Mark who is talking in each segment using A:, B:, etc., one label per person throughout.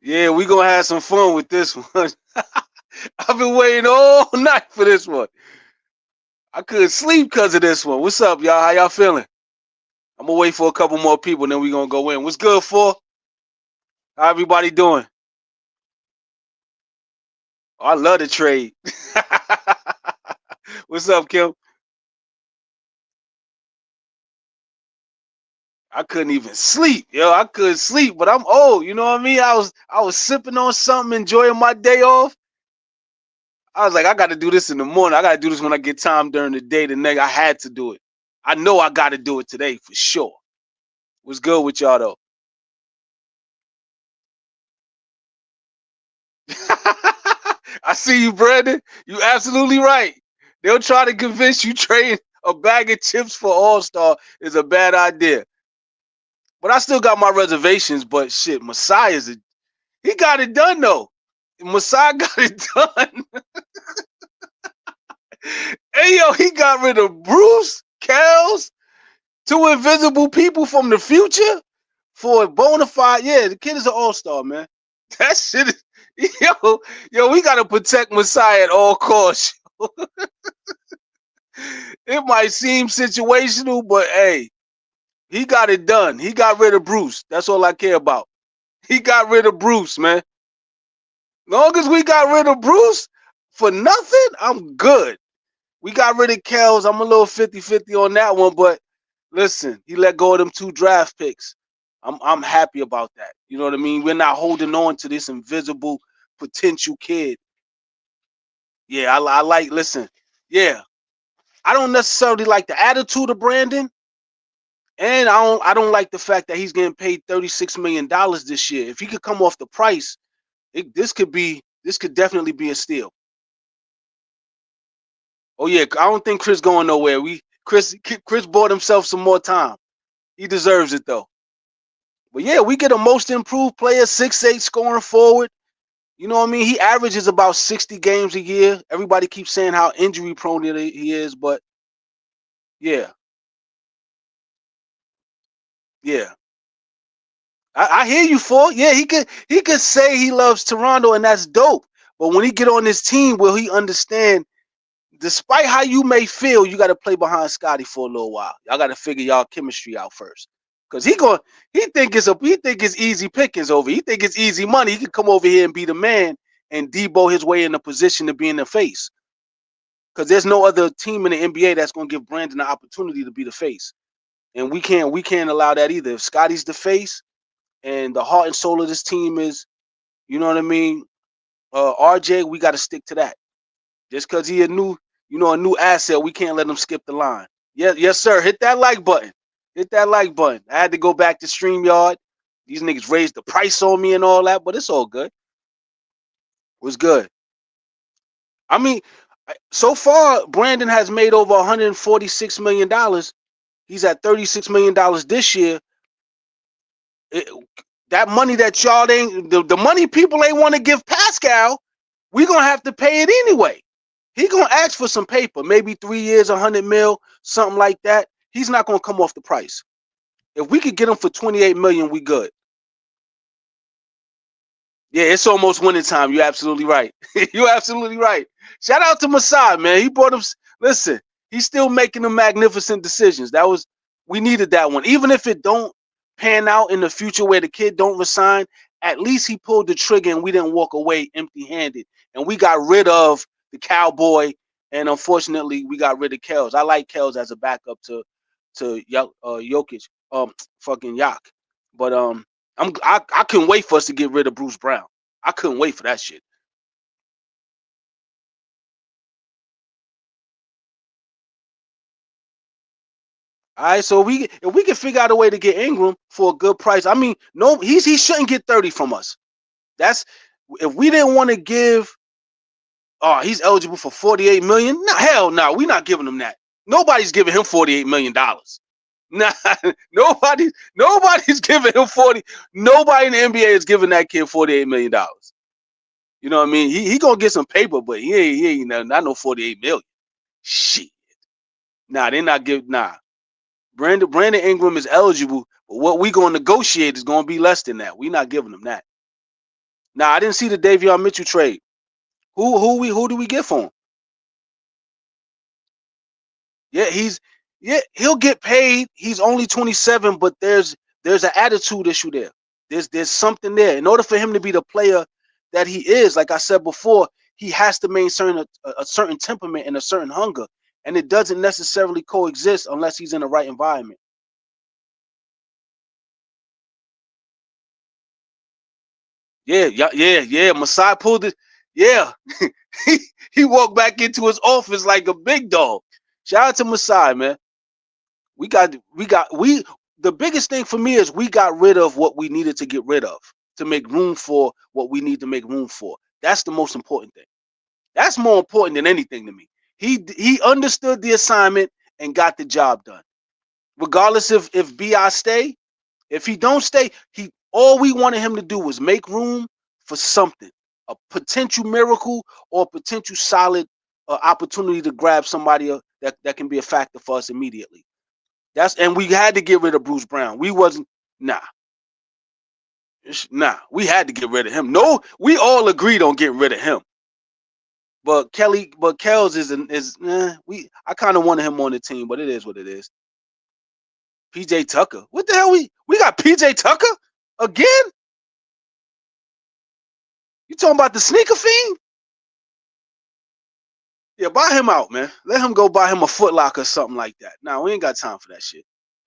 A: Yeah, we gonna have some fun with this one. I've been waiting all night for this one. I couldn't sleep because of this one. What's up, y'all? How y'all feeling? I'm gonna wait for a couple more people, then we gonna go in. What's good for? How everybody doing? Oh, I love the trade. What's up, Kim? I couldn't even sleep, yo. I couldn't sleep, but I'm old. You know what I mean? I was sipping on something, enjoying my day off. I was like, I got to do this in the morning. I got to do this when I get time during the day. The next, I had to do it. I know I got to do it today for sure. What's good with y'all though? I see you, Brandon. You absolutely right. They'll try to convince you trading a bag of chips for All Star is a bad idea. But I still got my reservations. But shit, he got it done though. Masai got it done. Hey yo, he got rid of Bruce, Kels, two invisible people from the future for a bona fide. Yeah, the kid is an all star, man. That shit is yo. We gotta protect Masai at all costs. It might seem situational, but hey, he got it done. He got rid of Bruce. That's all I care about. He got rid of Bruce, man. Long as we got rid of Bruce for nothing, I'm good. We got rid of Kels. I'm a little 50-50 on that one, but listen, he let go of them 2 draft picks. I'm happy about that. You know what I mean? We're not holding on to this invisible potential kid. Yeah, I like. Listen, yeah, I don't necessarily like the attitude of Brandon, and I don't like the fact that he's getting paid $36 million this year. If he could come off the price, this could definitely be a steal. Oh yeah, I don't think Chris going nowhere. Chris bought himself some more time. He deserves it though. But yeah, we get a most improved player, 6'8", scoring forward. You know what I mean? He averages about 60 games a year. Everybody keeps saying how injury prone he is, but yeah, yeah. I hear you for. Yeah, he could say he loves Toronto and that's dope. But when he get on this team, will he understand? Despite how you may feel, you got to play behind Scottie for a little while. Y'all got to figure y'all chemistry out first. Cause he think it's easy pickings over. He think it's easy money. He could come over here and be the man and Debo his way in a position to be in the face. Cause there's no other team in the NBA that's gonna give Brandon the opportunity to be the face. And we can't allow that either. If Scotty's the face and the heart and soul of this team is, you know what I mean, RJ, we got to stick to that. Just because he a new asset, we can't let him skip the line. Yes, sir. Hit that like button. Hit that like button. I had to go back to StreamYard. These niggas raised the price on me and all that, but it's all good. It was good. I mean, so far, Brandon has made over $146 million. He's at $36 million this year. It, that money that y'all ain't the money people ain't want to give Pascal, we gonna have to pay it anyway. He gonna ask for some paper, maybe 3 years, 100 mil, something like that. He's not gonna come off the price. If we could get him for 28 million, we good. Yeah, it's almost winning time. You're absolutely right. You're absolutely right. Shout out to Masai, man. He brought him. Listen, he's still making the magnificent decisions. We needed that one. Even if it don't pan out in the future where the kid don't resign, at least he pulled the trigger and we didn't walk away empty-handed. And we got rid of the cowboy, and unfortunately, we got rid of Kels. I like Kels as a backup to Jokic, fucking Yak. But I couldn't wait for us to get rid of Bruce Brown. I couldn't wait for that shit. All right, so if we can figure out a way to get Ingram for a good price, I mean, no, he shouldn't get 30 from us. That's if we didn't want to give. Oh, he's eligible for 48 million. No, hell no, we're not giving him that. Nobody's giving him 48 million dollars. Nah, nobody's giving him 40. Nobody in the NBA is giving that kid 48 million dollars. You know what I mean? He gonna get some paper, but he ain't not no 48 million. Shit. Nah, they not give. Nah, Brandon Ingram is eligible, but what we gonna negotiate is gonna be less than that. We not giving him that. Nah, I didn't see the Davion Mitchell trade. Who do we get for him? Yeah, he'll get paid. He's only 27, but there's an attitude issue there. There's something there. In order for him to be the player that he is, like I said before, he has to maintain a certain temperament and a certain hunger, and it doesn't necessarily coexist unless he's in the right environment. Yeah. Masai pulled it. Yeah, he he walked back into his office like a big dog. Shout out to Masai, man. We the biggest thing for me is we got rid of what we needed to get rid of to make room for what we need to make room for. That's the most important thing. That's more important than anything to me. He understood the assignment and got the job done. Regardless if Bi stay, if he don't stay, he all we wanted him to do was make room for something, a potential miracle or a potential solid opportunity to grab somebody that can be a factor for us immediately. And we had to get rid of Bruce Brown. We wasn't nah. Nah, we had to get rid of him. No, we all agreed on getting rid of him. But Kells we I kind of wanted him on the team, but it is what it is. PJ Tucker. What the hell we got PJ Tucker again? You talking about the sneaker fiend? Yeah, buy him out, man. Let him go buy him a Foot Locker or something like that. Nah, we ain't got time for that shit.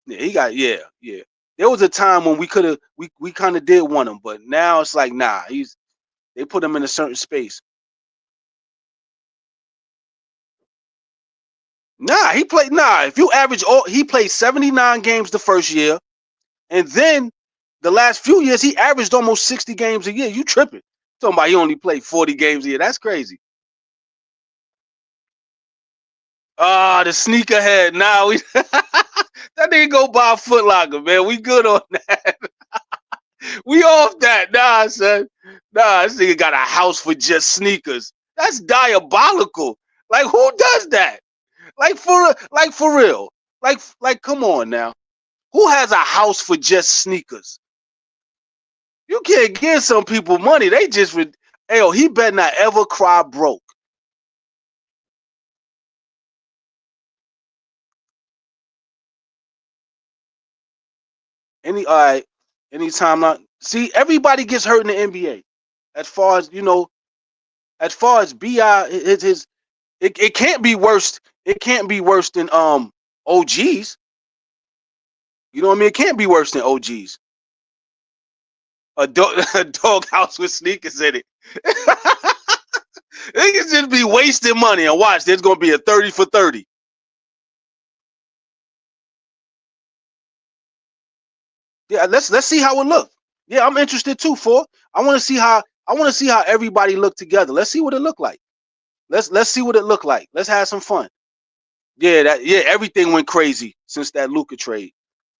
A: Yeah, yeah. There was a time when we kind of did want him, but now it's like nah, they put him in a certain space. Nah, he played. Nah, if you average he played 79 games the first year, and then the last few years he averaged almost 60 games a year. You tripping? Talking about he only played 40 games a year. That's crazy. Ah, the sneakerhead. Nah, we that nigga go buy a Foot Locker, man. We good on that. We off that. Nah, son. Nah, this nigga got a house for just sneakers. That's diabolical. Like, who does that? Like for real. Come on now. Who has a house for just sneakers? You can't give some people money. They just hell, he better not ever cry broke. All right, anytime not see everybody gets hurt in the NBA. As far as as far as Bi it can't be worse. It can't be worse than OGs. You know what I mean? It can't be worse than OGs. A dog house with sneakers in it. They can just be wasting money and watch. There's gonna be a 30 for 30. Yeah, let's see how it looks. Yeah, I'm interested too. I want to see how everybody look together. Let's see what it look like. Let's see what it look like. Let's have some fun. Yeah, everything went crazy since that Luka trade.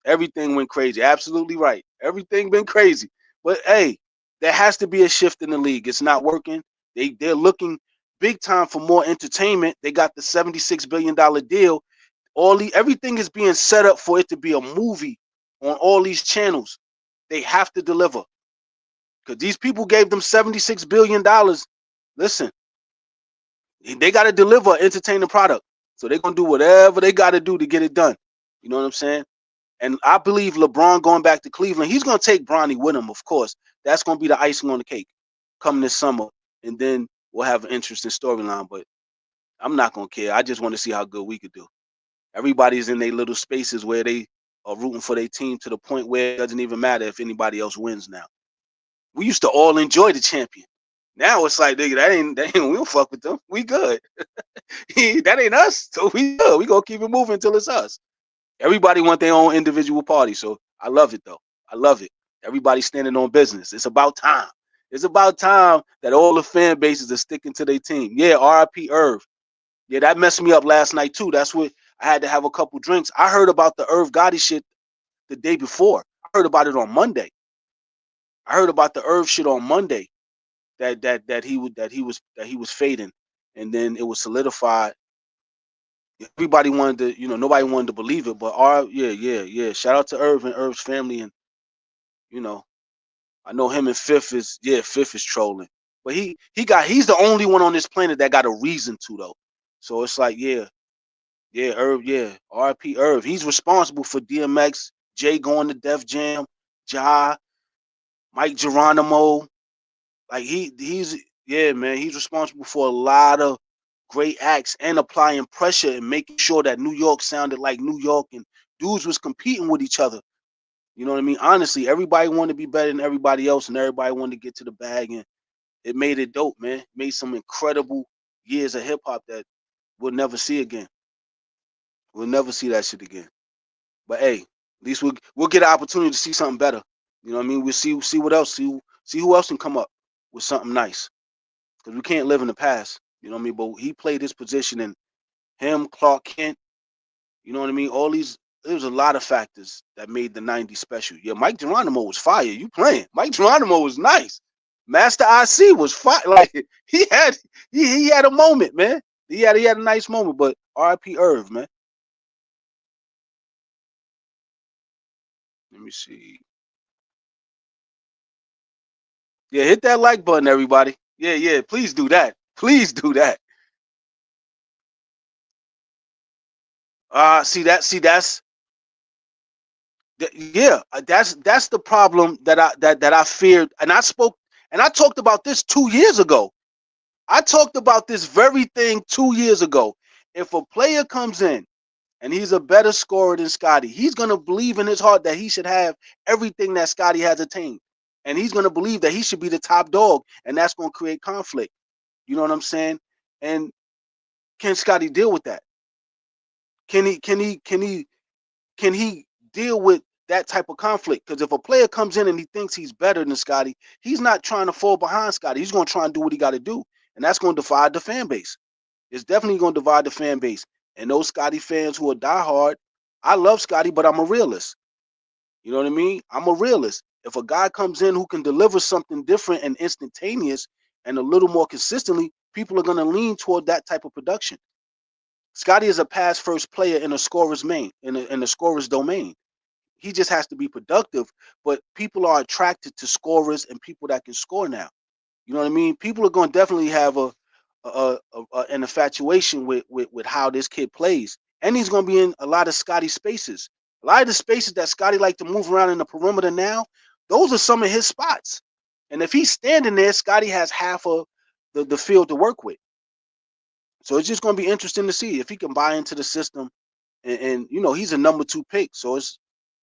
A: Everything went crazy. Absolutely right. Everything been crazy. But hey, there has to be a shift in the league. It's not working. They're looking big time for more entertainment. They got the $76 billion deal. Everything is being set up for it to be a movie on all these channels. They have to deliver because these people gave them $76 billion. Listen, they got to deliver an entertaining product. So they're gonna do whatever they got to do to get it done. You know what I'm saying? And I believe LeBron going back to Cleveland, he's gonna take Bronny with him, of course. That's gonna be the icing on the cake coming this summer, and then we'll have an interesting storyline. But I'm not gonna care. I just want to see how good we could do. Everybody's in their little spaces where they are rooting for their team to the point where it doesn't even matter if anybody else wins now. We used to all enjoy the champion. Now it's like, nigga, that ain't we don't fuck with them. We good. That ain't us. So we good. We gonna keep it moving until it's us. Everybody want their own individual party. So I love it though. I love it. Everybody standing on business. It's about time. It's about time that all the fan bases are sticking to their team. Yeah, RIP Irv. Yeah, that messed me up last night too. That's what I had to have a couple drinks. I heard about the Irv Gotti shit the day before. I heard about it on Monday. I heard about the Irv shit on Monday that he was fading, and then it was solidified. Everybody wanted to, nobody wanted to believe it, but yeah. Shout out to Irv and Irv's family, and you know, I know him and Fifth is trolling. But he's the only one on this planet that got a reason to though. So it's like, yeah, Irv, yeah. RP Irv. He's responsible for DMX, Jay going to Def Jam, Ja, Mike Geronimo. Like he's yeah, man, he's responsible for a lot of great acts and applying pressure and making sure that New York sounded like New York and dudes was competing with each other. You know what I mean? Honestly, everybody wanted to be better than everybody else and everybody wanted to get to the bag, and it made it dope, man. It made some incredible years of hip hop that we'll never see again. We'll never see that shit again. But hey, at least we'll get an opportunity to see something better. You know what I mean? We'll see what else, see who else can come up with something nice. Because we can't live in the past. You know what I mean? But he played his position, and him, Clark Kent, you know what I mean? All these, there was a lot of factors that made the 90s special. Yeah, Mike Geronimo was fire. You playing. Mike Geronimo was nice. Master IC was fire. Like he had a moment, man. He had a nice moment, but RIP Irv, man. Let me see. Yeah, hit that like button, everybody. Yeah, please do that. Please do that. Yeah, that's the problem that I feared, and I talked about this 2 years ago. I talked about this very thing 2 years ago. If a player comes in and he's a better scorer than Scottie, he's gonna believe in his heart that he should have everything that Scottie has attained, and he's gonna believe that he should be the top dog, and that's gonna create conflict. You know what I'm saying? And can Scottie deal with that? Can he deal with that type of conflict? Because if a player comes in and he thinks he's better than Scottie, he's not trying to fall behind Scottie. He's going to try and do what he got to do, and that's going to divide the fan base. It's definitely going to divide the fan base. And those Scottie fans who are diehard, I love Scottie, but I'm a realist. You know what I mean? I'm a realist. If a guy comes in who can deliver something different and instantaneous and a little more consistently, people are going to lean toward that type of production. Scottie is a pass first player in a scorer's main, in a scorer's domain. He just has to be productive. But people are attracted to scorers and people that can score now. You know what I mean? People are going to definitely have an infatuation with how this kid plays, and he's going to be in a lot of Scotty spaces. A lot of the spaces that Scotty like to move around in the perimeter now, those are some of his spots. And if he's standing there, Scotty has half of the field to work with. So it's just going to be interesting to see if he can buy into the system. And he's a number 2 pick, so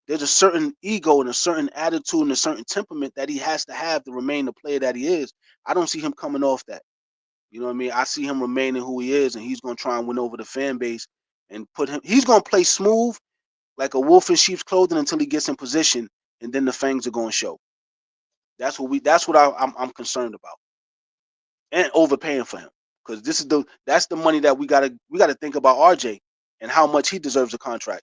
A: there's a certain ego and a certain attitude and a certain temperament that he has to have to remain the player that he is. I don't see him coming off that. You know what I mean? I see him remaining who he is, and he's going to try and win over the fan base and he's going to play smooth like a wolf in sheep's clothing until he gets in position, and then the fangs are going to show. That's what I'm concerned about, and overpaying for him, because that's the money that we gotta think about RJ and how much he deserves a contract.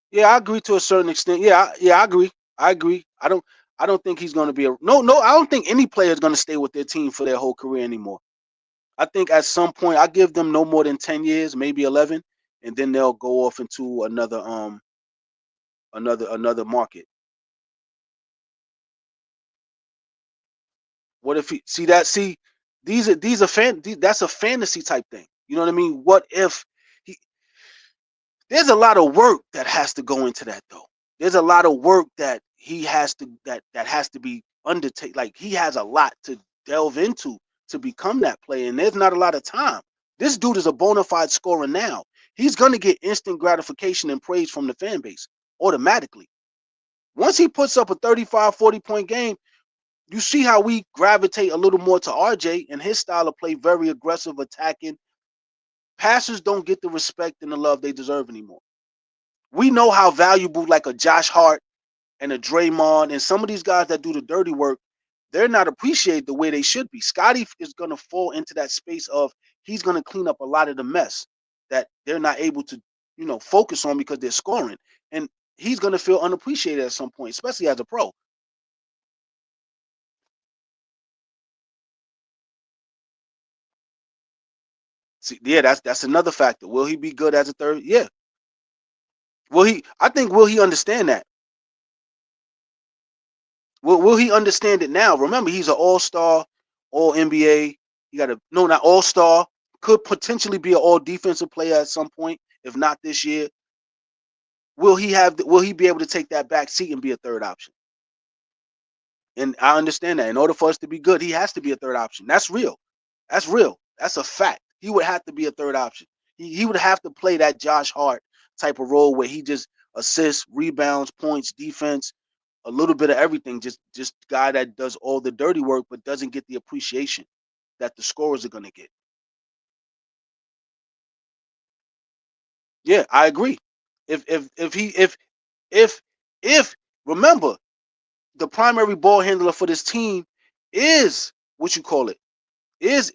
A: Yeah, I agree to a certain extent. Yeah, I agree. I agree. I don't think he's going to be a no. I don't think any player is going to stay with their team for their whole career anymore. I think at some point I give them no more than 10 years, maybe 11, and then they'll go off into another market. What if he see that? See, that's a fantasy type thing. You know what I mean? What if he there's a lot of work that has to go into that though. There's a lot of work that he has to that has to be undertaken. Like he has a lot to delve into to become that player, and there's not a lot of time. This dude is a bona fide scorer now. He's gonna get instant gratification and praise from the fan base automatically. Once he puts up a 35, 40-point game, you see how we gravitate a little more to RJ and his style of play, very aggressive, attacking. Passers don't get the respect and the love they deserve anymore. We know how valuable like a Josh Hart and a Draymond and some of these guys that do the dirty work, they're not appreciated the way they should be. Scotty is going to fall into that space of he's going to clean up a lot of the mess that they're not able to, focus on because they're scoring. And he's going to feel unappreciated at some point, especially as a pro. See, yeah, that's another factor. Will he be good as a third? Yeah. I think will he understand that? Will he understand it now? Remember, he's an all-star, all NBA. He got a no, not all-star. Could potentially be an all defensive player at some point, if not this year. Will he be able to take that back seat and be a third option? And I understand that. In order for us to be good, he has to be a third option. That's real. That's real. That's a fact. He would have to be a third option. He would have to play that Josh Hart type of role where he just assists, rebounds, points, defense, a little bit of everything. Just guy that does all the dirty work but doesn't get the appreciation that the scorers are gonna get. Yeah, I agree. If he if if remember the primary ball handler for this team is what you call it is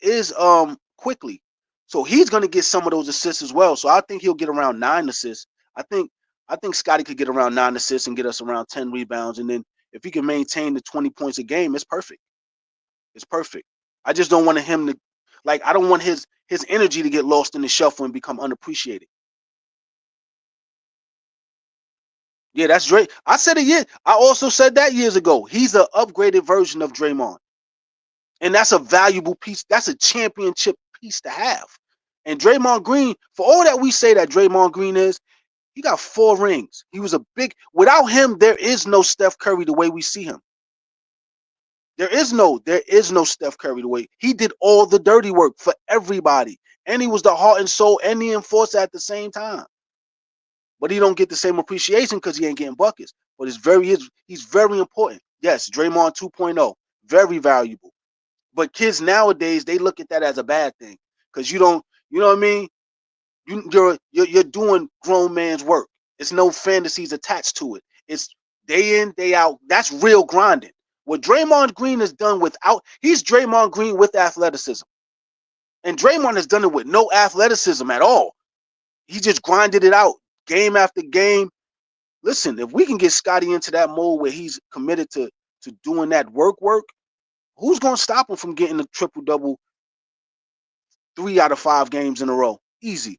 A: quickly. So he's gonna get some of those assists as well. So I think he'll get around 9 assists. I think I think Scottie could get around 9 assists and get us around 10 rebounds. And then if he can maintain the 20 points a game, it's perfect. It's perfect. I just don't want him to I don't want his energy to get lost in the shuffle and become unappreciated. Yeah, that's Drake. I said it. Yeah, I also said that years ago. He's an upgraded version of Draymond, and that's a valuable piece. That's a championship piece to have. And Draymond Green, for all that we say that Draymond Green is, he got 4 rings. He was a big. Without him, there is no Steph Curry the way we see him. There is no Steph Curry the way he did all the dirty work for everybody, and he was the heart and soul and the enforcer at the same time. But he don't get the same appreciation because he ain't getting buckets. But he's very important. Yes, Draymond 2.0, very valuable. But kids nowadays they look at that as a bad thing because you don't, you know what I mean? You're doing grown man's work. It's no fantasies attached to it. It's day in day out. That's real grinding. What Draymond Green has done he's Draymond Green with athleticism, and Draymond has done it with no athleticism at all. He just grinded it out game after game. Listen, if we can get Scottie into that mode where he's committed to doing that work, who's gonna stop him from getting a triple double 3 out of 5 games in a row? Easy.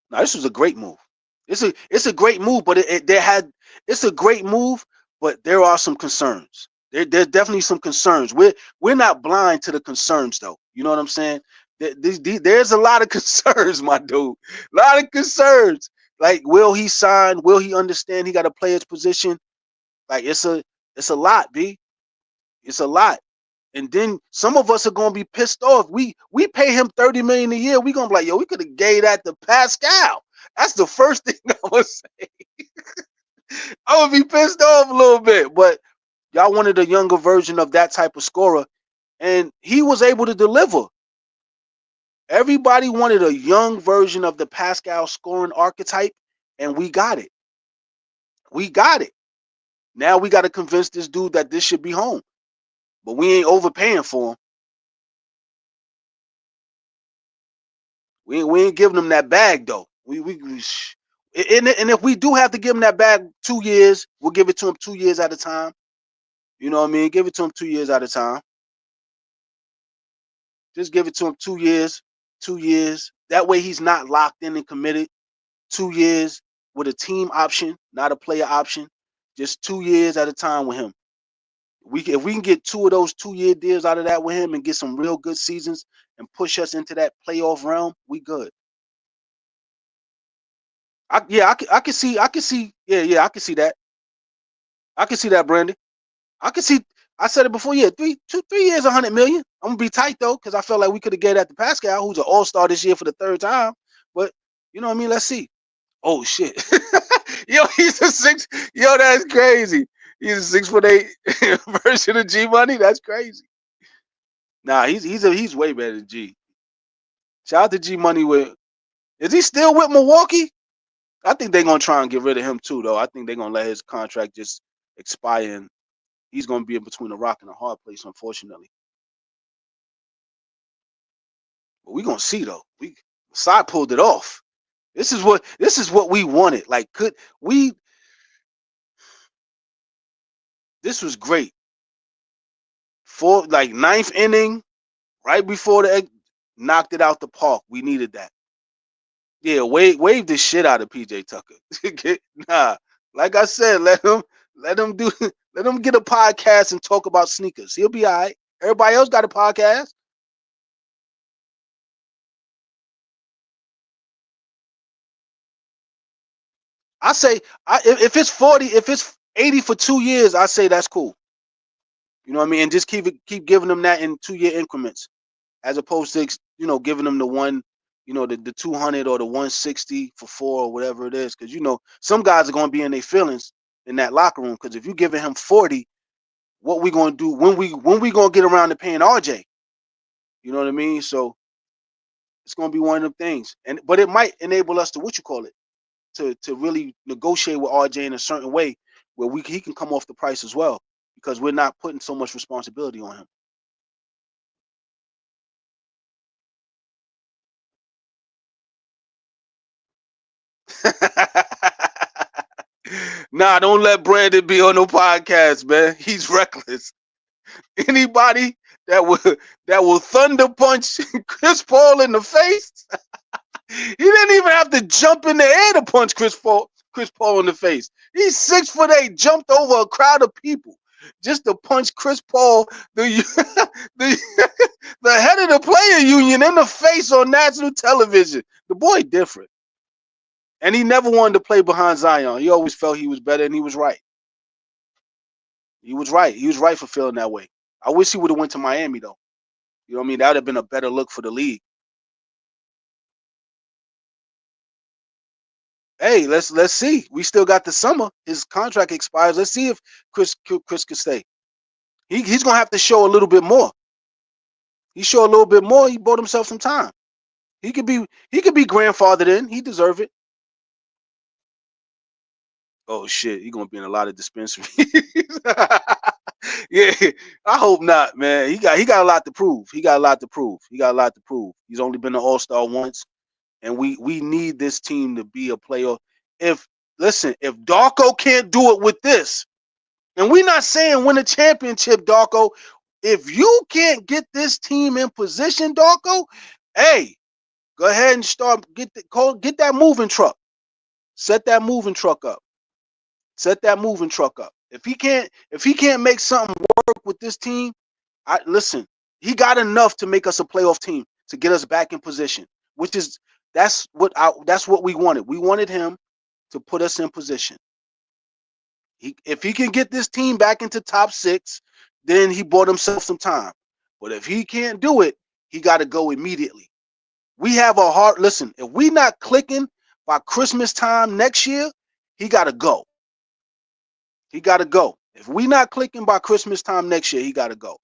A: Now this was a great move. It's a great move, but it's a great move, but there are some concerns. There's definitely some concerns. We're not blind to the concerns though. You know what I'm saying? There's a lot of concerns, my dude. A lot of concerns. Like, will he sign? Will he understand he got to play his position? Like, it's a lot, B. It's a lot. And then some of us are gonna be pissed off. We pay him 30 million a year. We gonna be like, yo, we could have gave that to Pascal. That's the first thing I would say. I would be pissed off a little bit, but y'all wanted a younger version of that type of scorer, and he was able to deliver. Everybody wanted a young version of the Pascal scoring archetype, and we got it. We got it. Now we got to convince this dude that this should be home, but we ain't overpaying for him. We ain't giving him that bag though. And if we do have to give him that bag 2 years, we'll give it to him 2 years at a time. You know what I mean? Give it to him 2 years at a time. Just give it to him 2 years, 2 years. That way he's not locked in and committed. 2 years with a team option, not a player option. Just 2 years at a time with him. If we can get 2 of those 2-year deals out of that with him and get some real good seasons and push us into that playoff realm, we good. I can see. Yeah, I can see that. I can see that, Brandon. I can see. I said it before. Yeah, 3 years, 100 million. I'm gonna be tight though, because I felt like we could have get that to Pascal, who's an All Star this year for the third time. But you know what I mean. Let's see. Oh shit. Yo, he's a six. Yo, that's crazy. He's a 6'8" version of G Money. That's crazy. Nah, he's way better than G. Shout out to G Money. Is he still with Milwaukee? I think they're gonna try and get rid of him too, though. I think they're gonna let his contract just expire, and he's gonna be in between a rock and a hard place, unfortunately. But we gonna see though. We Side pulled it off. This is what we wanted. Like, could we? This was great. For like ninth inning, right before the knocked it out the park. We needed that. Yeah, wave the shit out of PJ Tucker. Nah, like I said, let him get a podcast and talk about sneakers. He'll be all right. Everybody else got a podcast. I say, if it's 40, if it's 80 for 2 years, I say that's cool. You know what I mean? And just keep giving them that in 2 year increments, as opposed to giving them the one, the 200 or the 160 for 4 or whatever it is. Because some guys are gonna be in their feelings in that locker room. Because if you giving him 40, what we gonna do when we gonna get around to paying RJ? You know what I mean? So it's gonna be one of them things. But it might enable us to to really negotiate with RJ in a certain way where he can come off the price as well, because we're not putting so much responsibility on him. Nah, don't let Brandon be on no podcast, man. He's reckless. Anybody that will thunder punch Chris Paul in the face, he didn't even have to jump in the air to punch Chris Paul in the face. He's 6'8", jumped over a crowd of people just to punch Chris Paul, the the, the head of the player union, in the face on national television. The boy different. And he never wanted to play behind Zion. He always felt he was better, and he was right. He was right. He was right for feeling that way. I wish he would have went to Miami though. You know what I mean? That would have been a better look for the league. Hey, let's see. We still got the summer. His contract expires. Let's see if Chris can stay. He's gonna have to show a little bit more. He show a little bit more. He bought himself some time. He could be grandfathered in. He deserve it. Oh shit, he gonna be in a lot of dispensaries. Yeah, I hope not, man. He got a lot to prove. He got a lot to prove. He got a lot to prove. He's only been an All-Star once, and we need this team to be a playoff. If Listen, if Darko can't do it with this, and we're not saying win a championship, Darko. If you can't get this team in position, Darko, hey, go ahead and get that moving truck. Set that moving truck up. Set that moving truck up. If he can't make something work with this team, I listen. He got enough to make us a playoff team, to get us back in position. Which is that's what we wanted. We wanted him to put us in position. If he can get this team back into top 6, then he bought himself some time. But if he can't do it, he got to go immediately. We have a hard listen. If we not clicking by Christmas time next year, he got to go. He got to go. If we not clicking by Christmas time next year, he got to go.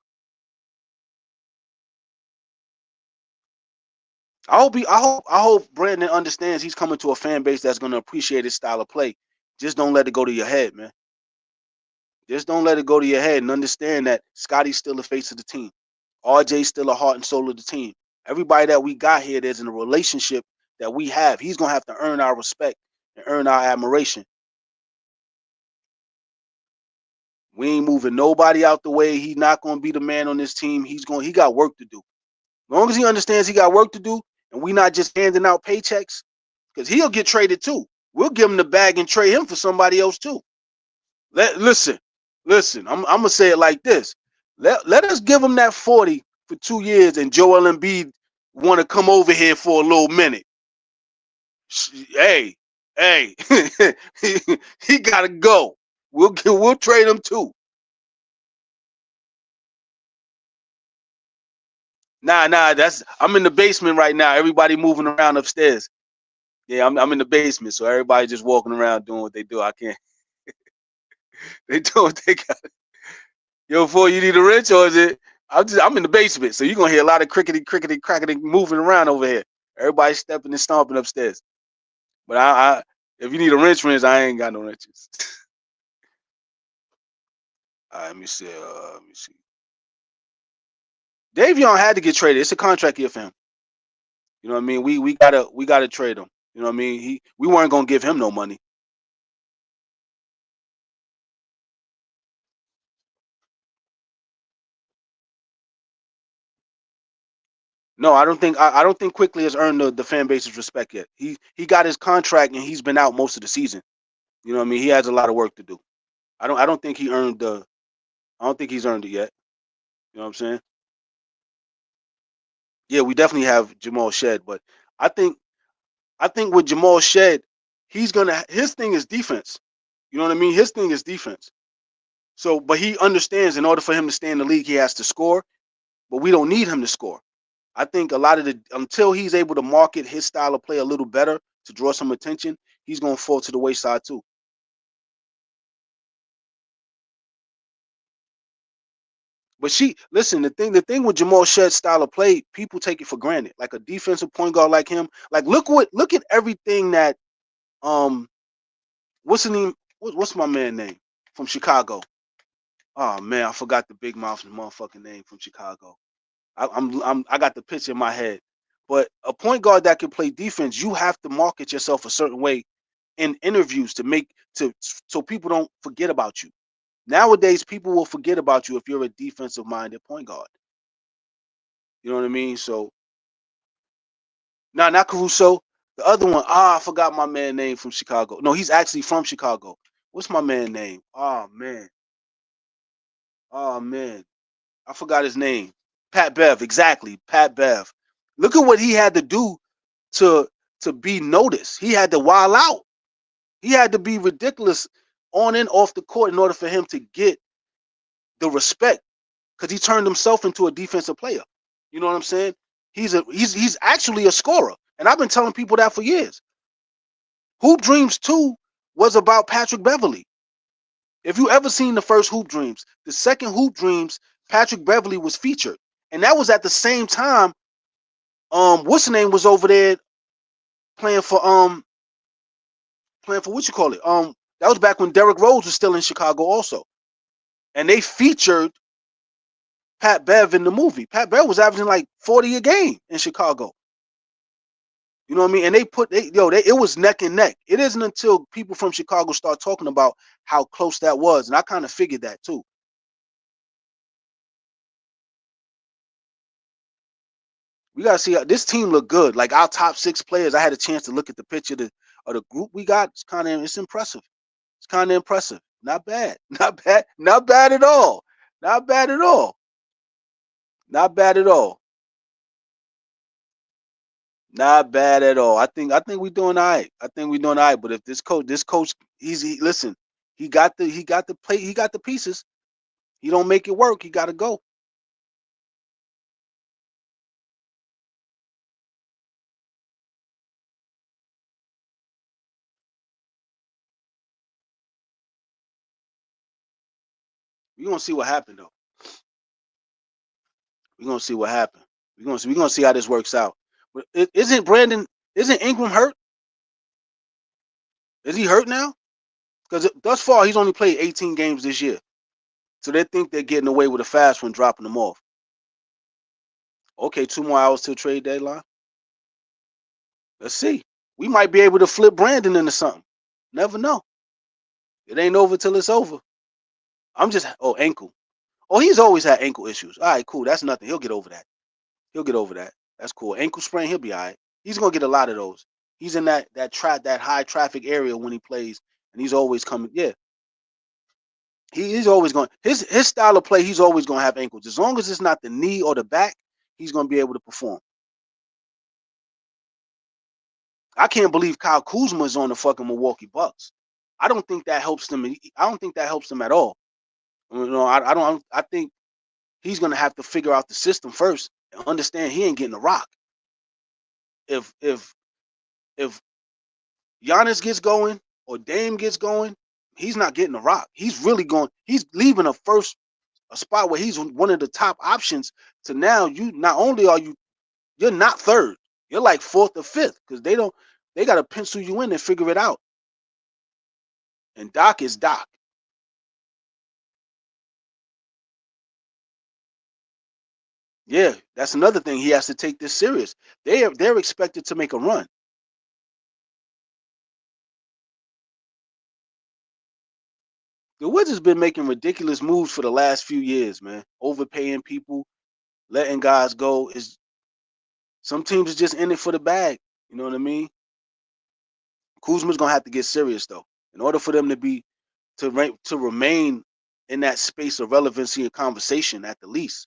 A: I hope Brandon understands he's coming to a fan base that's going to appreciate his style of play. Just don't let it go to your head, man. Just don't let it go to your head, and understand that Scottie's still the face of the team. RJ's still a heart and soul of the team. Everybody that we got here, there's in a relationship that we have. He's gonna have to earn our respect and earn our admiration. We ain't moving nobody out the way. He's not gonna be the man on this team. He got work to do. As long as he understands he got work to do, and we not just handing out paychecks, because he'll get traded too. We'll give him the bag and trade him for somebody else too. Listen. I'm gonna say it like this. Let us give him that 40 for 2 years, and Joel Embiid want to come over here for a little minute. Hey, hey, he gotta go. We'll trade him too. Nah. I'm in the basement right now. Everybody moving around upstairs. Yeah, I'm in the basement, so everybody just walking around doing what they do. I can't. They do what they got. Yo, boy, you need a wrench, or is it? I'm in the basement, so you're gonna hear a lot of crickety, crackety moving around over here. Everybody stepping and stomping upstairs. But if you need a wrench, I ain't got no wrenches. All right, let me see. Let me see. Davion had to get traded. It's a contract year for him. You know what I mean? We gotta trade him. You know what I mean? We weren't gonna give him no money. No, I don't think Quickly has earned the fan base's respect yet. He got his contract and he's been out most of the season. You know what I mean? He has a lot of work to do. I don't think he earned the I don't think he's earned it yet. You know what I'm saying? Yeah, we definitely have Jamal Shed, but I think I think with Jamal Shed, his thing is defense. You know what I mean? His thing is defense. So, but he understands in order for him to stay in the league, he has to score. But we don't need him to score. I think a lot of the until he's able to market his style of play a little better to draw some attention, he's gonna fall to the wayside too. But listen, the thing with Jamal Shedd's style of play, people take it for granted. Like a defensive point guard like him, like look at everything that um what's the name what's my man name from Chicago? Oh man, I forgot the big mouth motherfucking name from Chicago. I got the picture in my head. But a point guard that can play defense, you have to market yourself a certain way in interviews to make to so people don't forget about you. Nowadays, people will forget about you if you're a defensive minded point guard. You know what I mean? So no, not Caruso. The other one, I forgot my man name from Chicago. No, he's actually from Chicago. What's my man name? Oh man, I forgot his name. Pat Bev, exactly. Pat Bev. Look at what he had to do to be noticed. He had to wild out. He had to be ridiculous on and off the court in order for him to get the respect because he turned himself into a defensive player. You know what I'm saying? He's actually a scorer, and I've been telling people that for years. Hoop Dreams 2 was about Patrick Beverly. If you ever seen the first Hoop Dreams, the second Hoop Dreams, Patrick Beverly was featured, and that was at the same time. What's the name was over there playing for what you call it? That was back when Derrick Rose was still in Chicago also, and they featured Pat Bev in the movie. Pat Bev was averaging like 40 a game in Chicago. You know what I mean? And it was neck and neck. It isn't until people from Chicago start talking about how close that was, and I kind of figured that too. We gotta see this team look good. Like our top 6 players, I had a chance to look at the picture of the group we got. It's impressive. It's kind of impressive. Not bad. Not bad. Not bad at all. Not bad at all. Not bad at all. Not bad at all. I think we're doing all right. I think we're doing all right. But if this coach, listen, he got the pieces. He don't make it work. He got to go. We're gonna see what happened though. We're gonna see what happened. We're gonna see how this works out. But isn't Ingram hurt? Is he hurt now? Because thus far he's only played 18 games this year. So they think they're getting away with a fast one, dropping them off. Okay, 2 more hours till trade deadline. Let's see. We might be able to flip Brandon into something. Never know. It ain't over till it's over. Ankle. Oh, he's always had ankle issues. All right, cool. That's nothing. He'll get over that. He'll get over that. That's cool. Ankle sprain, he'll be all right. He's gonna get a lot of those. He's in that high traffic area when he plays, and he's always coming. Yeah, he's always going. His style of play, he's always gonna have ankles. As long as it's not the knee or the back, he's gonna be able to perform. I can't believe Kyle Kuzma is on the fucking Milwaukee Bucks. I don't think that helps them. I don't think that helps them at all. You know, I don't. I think he's gonna have to figure out the system first and understand he ain't getting a rock. If Giannis gets going or Dame gets going, he's not getting a rock. He's really going. He's leaving a spot where he's one of the top options. To now, you not only are you're not third, you're like fourth or fifth because they got to pencil you in and figure it out. And Doc is Doc. Yeah, that's another thing. He has to take this serious. They're expected to make a run. The Wizards been making ridiculous moves for the last few years, man. Overpaying people, letting guys go. Is Some teams are just in it for the bag. You know what I mean? Kuzma's gonna have to get serious though, in order for them to remain in that space of relevancy and conversation at the least.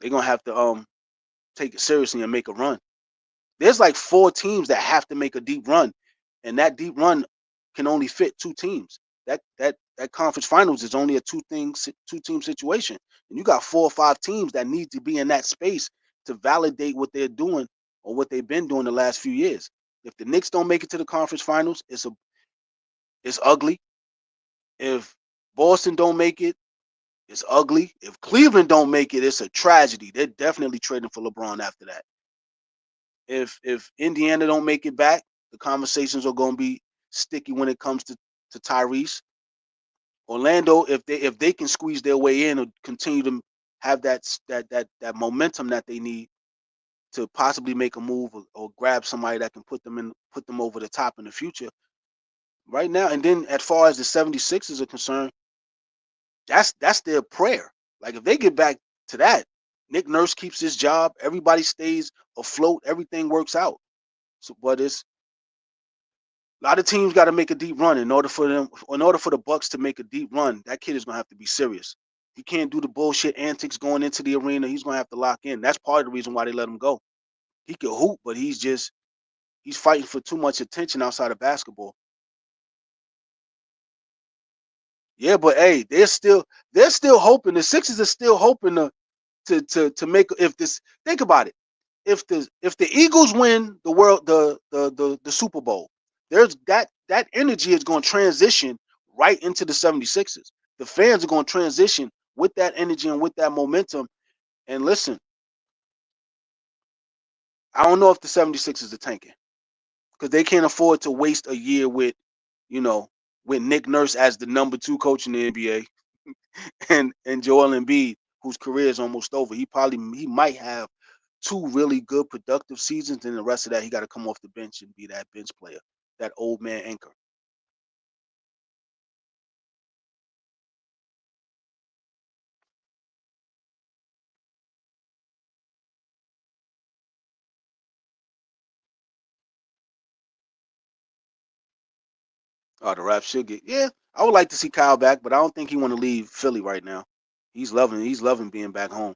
A: They're gonna have to take it seriously and make a run. There's like 4 teams that have to make a deep run, and that deep run can only fit 2 teams. That conference finals is only a 2 team situation, and you got 4 or 5 teams that need to be in that space to validate what they're doing or what they've been doing the last few years. If the Knicks don't make it to the conference finals, it's ugly. If Boston don't make it, it's ugly. If Cleveland don't make it, it's a tragedy. They're definitely trading for LeBron after that. If Indiana don't make it back, the conversations are going to be sticky when it comes to Tyrese. Orlando, if they can squeeze their way in or continue to have that momentum that they need to possibly make a move or grab somebody that can put them over the top in the future. Right now, and then as far as the 76ers are concerned, that's their prayer. Like if they get back to that, Nick Nurse keeps his job, everybody stays afloat, everything works out. So, but it's a lot of teams got to make a deep run in order for the Bucks to make a deep run. That kid is gonna have to be serious. He can't do the bullshit antics going into the arena. He's gonna have to lock in. That's part of the reason why they let him go. He can hoop, but he's fighting for too much attention outside of basketball. Yeah, but hey, they're still hoping. The Sixers are still hoping to make if this think about it. If the Eagles win the Super Bowl, there's that energy is going to transition right into the 76ers. The fans are going to transition with that energy and with that momentum. And listen, I don't know if the 76ers are tanking because they can't afford to waste a year you know, with Nick Nurse as the number 2 coach in the NBA and Joel Embiid, whose career is almost over. He might have 2 really good productive seasons, and the rest of that he got to come off the bench and be that bench player, that old man anchor. Oh, the Raps should get. Yeah, I would like to see Kyle back, but I don't think he want to leave Philly right now. He's loving being back home.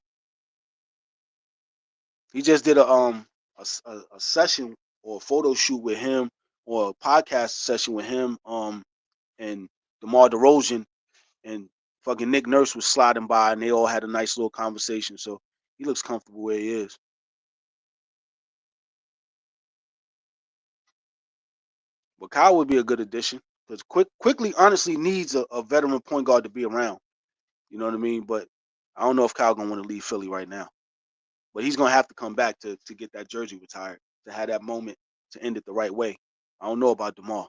A: He just did a session or a photo shoot with him or a podcast session with him and DeMar DeRozan and fucking Nick Nurse was sliding by and they all had a nice little conversation. So he looks comfortable where he is. But Kyle would be a good addition because quickly honestly needs a veteran point guard to be around. You know what I mean? But I don't know if Kyle gonna want to leave Philly right now. But he's gonna have to come back to get that jersey retired, to have that moment to end it the right way. I don't know about DeMar.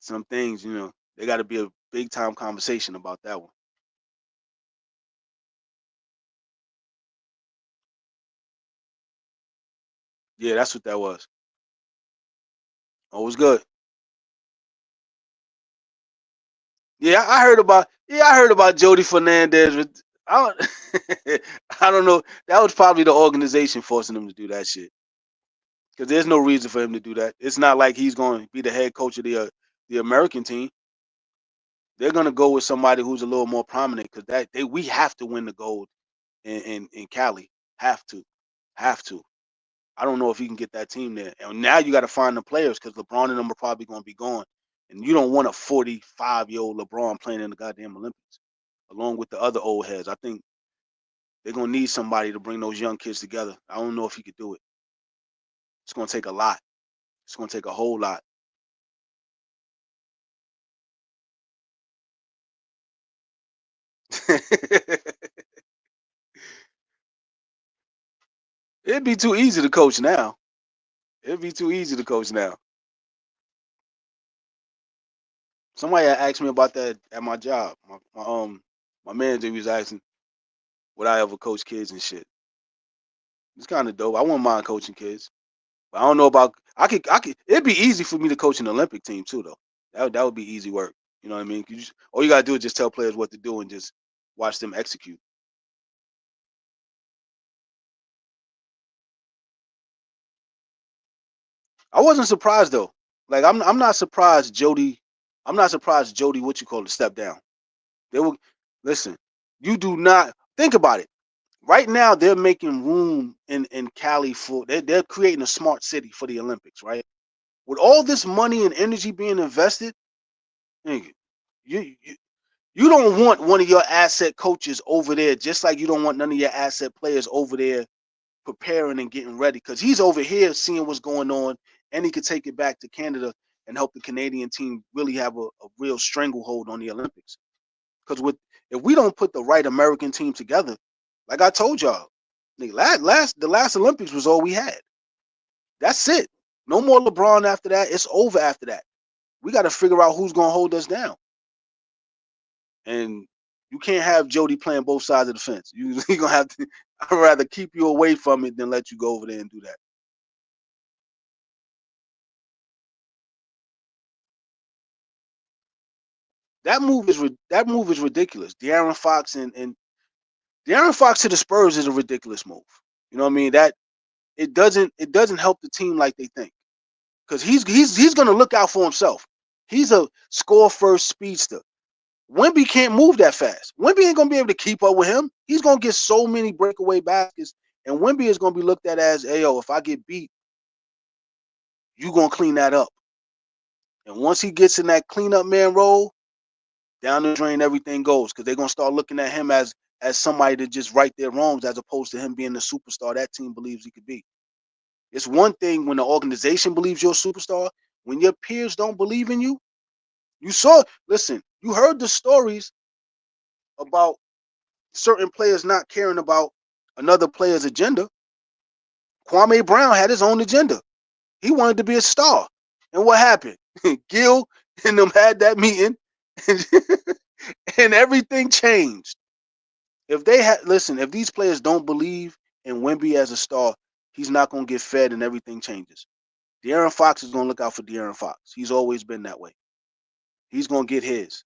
A: Some things, they got to be a big time conversation about that one. Yeah, that's what that was. Oh, it was good. Yeah, I heard about Jody Fernandez. But I don't, I don't know. That was probably the organization forcing him to do that shit. Because there's no reason for him to do that. It's not like he's going to be the head coach of the American team. They're going to go with somebody who's a little more prominent because we have to win the gold in Cali. Have to, have to. I don't know if he can get that team there. And now you got to find the players because LeBron and them are probably going to be gone. And you don't want a 45-year-old LeBron playing in the goddamn Olympics, along with the other old heads. I think they're going to need somebody to bring those young kids together. I don't know if he could do it. It's going to take a lot. It's going to take a whole lot. It'd be too easy to coach now. It'd be too easy to coach now. Somebody had asked me about that at my job. My manager was asking would I ever coach kids and shit. It's kind of dope. I wouldn't mind coaching kids. But I don't know about I could it'd be easy for me to coach an Olympic team too though. That would be easy work. You know what I mean? All you gotta do is just tell players what to do and just watch them execute. I wasn't surprised though. Like I'm not surprised Jody. I'm not surprised Jody. What you call it? Step down. They will listen. You do not think about it. Right now, they're making room in Cali for. They're creating a smart city for the Olympics. Right. With all this money and energy being invested, nigga, you you, you don't want one of your asset coaches over there, just like you don't want none of your asset players over there preparing and getting ready, because he's over here seeing what's going on, and he could take it back to Canada and help the Canadian team really have a real stranglehold on the Olympics. Because with if we don't put the right American team together, like I told y'all, the last Olympics was all we had. That's it. No more LeBron after that. It's over after that. We got to figure out who's gonna hold us down. And you can't have Jody playing both sides of the fence. You're gonna have to. I'd rather keep you away from it than let you go over there and do that. That move is ridiculous. De'Aaron Fox and De'Aaron Fox to the Spurs is a ridiculous move. You know what I mean? That it doesn't help the team like they think, because he's gonna look out for himself. He's a score first speedster. Wemby can't move that fast. Wemby ain't gonna be able to keep up with him. He's gonna get so many breakaway baskets, and Wemby is gonna be looked at as, hey, yo, if I get beat, you gonna clean that up. And once he gets in that cleanup man role, down the drain everything goes, because they're gonna start looking at him as somebody to just right their wrongs, as opposed to him being the superstar that team believes he could be. It's one thing when the organization believes you're a superstar. When your peers don't believe in you, you saw. Listen, you heard the stories about certain players not caring about another player's agenda. Kwame Brown had his own agenda. He wanted to be a star, and what happened? Gil and them had that meeting, and, and everything changed. If they had listen, if these players don't believe in Wemby as a star, he's not gonna get fed, and everything changes. De'Aaron Fox is gonna look out for De'Aaron Fox. He's always been that way. He's gonna get his.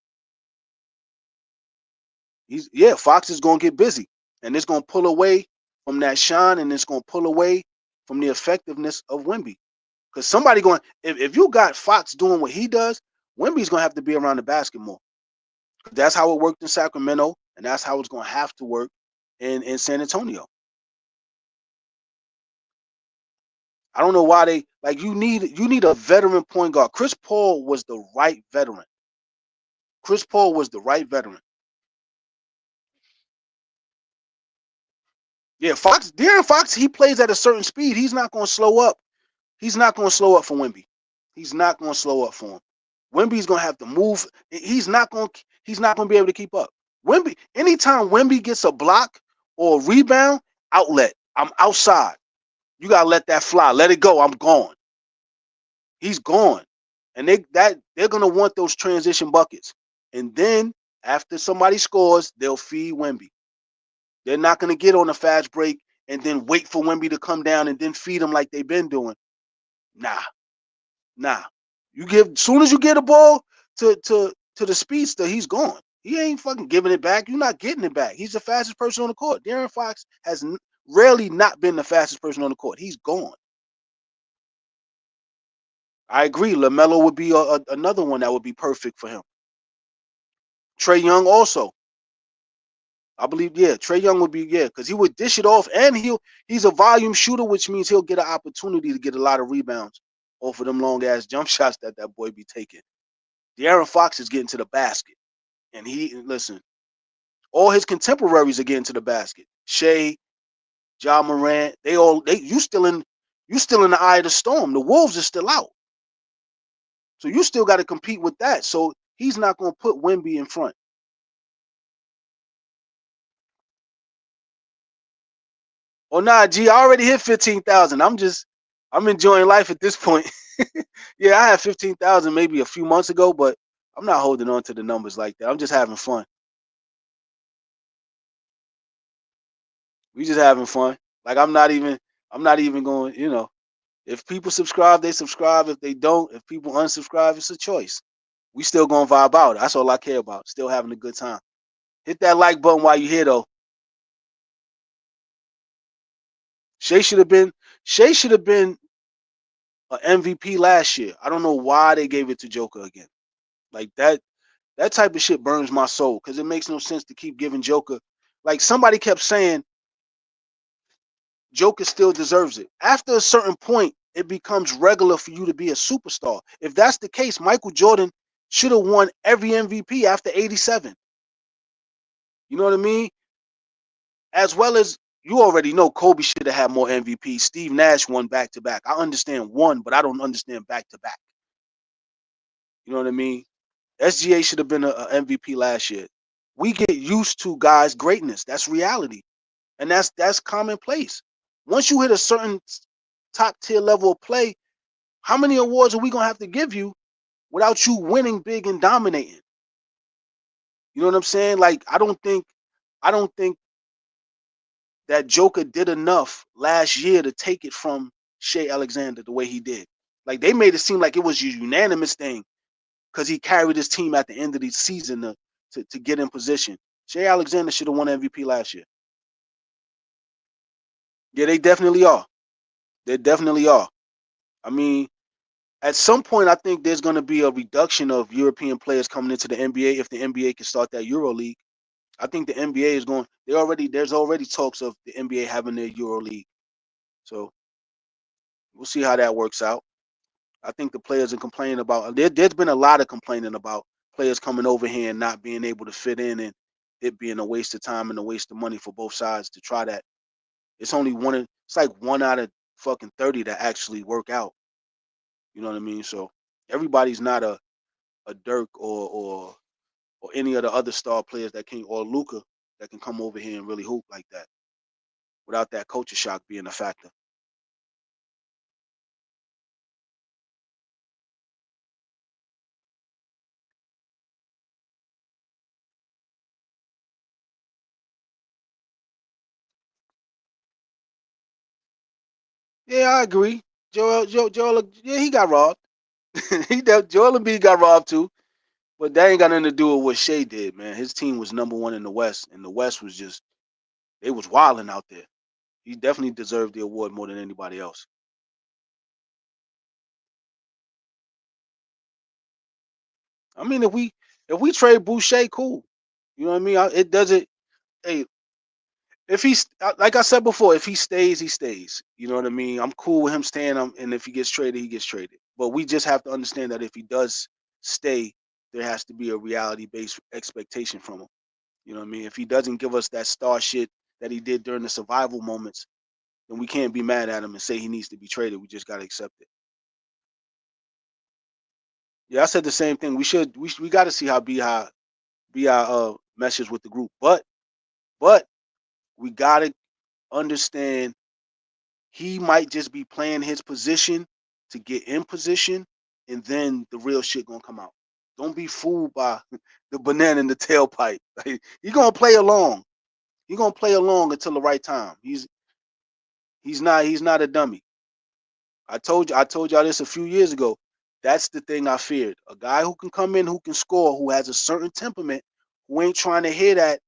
A: Fox is gonna get busy, and it's gonna pull away from that shine, and it's gonna pull away from the effectiveness of Wemby. Because somebody going, if you got Fox doing what he does, Wemby's gonna have to be around the basket more. That's how it worked in Sacramento, and that's how it's gonna have to work in San Antonio. I don't know why they like you need a veteran point guard. Chris Paul was the right veteran. Chris Paul was the right veteran. Yeah, De'Aaron Fox, he plays at a certain speed. He's not going to slow up. He's not going to slow up for Wemby. He's not going to slow up for him. Wemby's going to have to move. He's not going to be able to keep up. Anytime Wemby gets a block or a rebound, outlet. I'm outside. You got to let that fly. Let it go. I'm gone. He's gone. And they're going to want those transition buckets. And then after somebody scores, they'll feed Wemby. They're not going to get on a fast break and then wait for Wemby to come down and then feed them like they've been doing. Nah, nah. Soon as you get a ball to the speedster, he's gone. He ain't fucking giving it back. You're not getting it back. He's the fastest person on the court. De'Aaron Fox has rarely not been the fastest person on the court. He's gone. I agree. LaMelo would be another one that would be perfect for him. Trae Young also. I believe, yeah, Trae Young would be, yeah, because he would dish it off, and he's a volume shooter, which means he'll get an opportunity to get a lot of rebounds off of them long ass jump shots that boy be taking. De'Aaron Fox is getting to the basket, and listen, all his contemporaries are getting to the basket. Shea, Ja Morant, you still in the eye of the storm. The Wolves are still out, so you still got to compete with that. So he's not going to put Wemby in front. Oh nah, G, I already hit 15,000. I'm enjoying life at this point. Yeah, I had 15,000 maybe a few months ago, but I'm not holding on to the numbers like that. I'm just having fun. We just having fun. Like I'm not even going, if people subscribe, they subscribe. If they don't, if people unsubscribe, it's a choice. We still gonna vibe out. That's all I care about. Still having a good time. Hit that like button while you're here though. Shay should have been MVP last year. I don't know why they gave it to Joker again. Like that type of shit burns my soul because it makes no sense to keep giving Joker. Like somebody kept saying Joker still deserves it. After a certain point, it becomes regular for you to be a superstar. If that's the case, Michael Jordan should have won every MVP after 87. You know what I mean? As well as you already know Kobe should have had more MVPs. Steve Nash won back to back. I understand one, but I don't understand back to back. You know what I mean? SGA should have been a MVP last year. We get used to guys' greatness. That's reality. And that's commonplace. Once you hit a certain top tier level of play, how many awards are we gonna have to give you without you winning big and dominating? You know what I'm saying? Like I don't think that Joker did enough last year to take it from Shea Alexander the way he did. Like they made it seem like it was a unanimous thing because he carried his team at the end of the season to get in position. Shea Alexander should have won MVP last year. Yeah, they definitely are. They definitely are. I mean, at some point, I think there's going to be a reduction of European players coming into the NBA if the NBA can start that Euro League. I think the NBA is going. There's already talks of the NBA having their Euro League. So we'll see how that works out. I think the players are complaining about. There's been a lot of complaining about players coming over here and not being able to fit in, and it being a waste of time and a waste of money for both sides to try that. It's only one. It's like one out of fucking 30 that actually work out. You know what I mean? So everybody's not a Dirk or any of the other star players that can or Luca that can come over here and really hoop like that without that culture shock being a factor. Yeah, I agree. Joel, yeah, he got robbed. Joel Embiid got robbed too, but that ain't got nothing to do with what Shea did, man. His team was number one in the West, and the West was just they was wilding out there. He definitely deserved the award more than anybody else. I mean, if we trade Boucher, cool. You know what I mean? It doesn't. Hey, if he's like I said before, if he stays, he stays. You know what I mean? I'm cool with him staying. And if he gets traded, he gets traded. But we just have to understand that if he does stay, there has to be a reality-based expectation from him. You know what I mean? If he doesn't give us that star shit that he did during the survival moments, then we can't be mad at him and say he needs to be traded. We just gotta accept it. Yeah, I said the same thing. We got to see how Bi meshes with the group, but we gotta understand he might just be playing his position to get in position, and then the real shit gonna come out. Don't be fooled by the banana in the tailpipe. Like, he gonna play along. He gonna play along until the right time. He's not a dummy. I told y'all this a few years ago. That's the thing I feared. A guy who can come in, who can score, who has a certain temperament, who ain't trying to hear that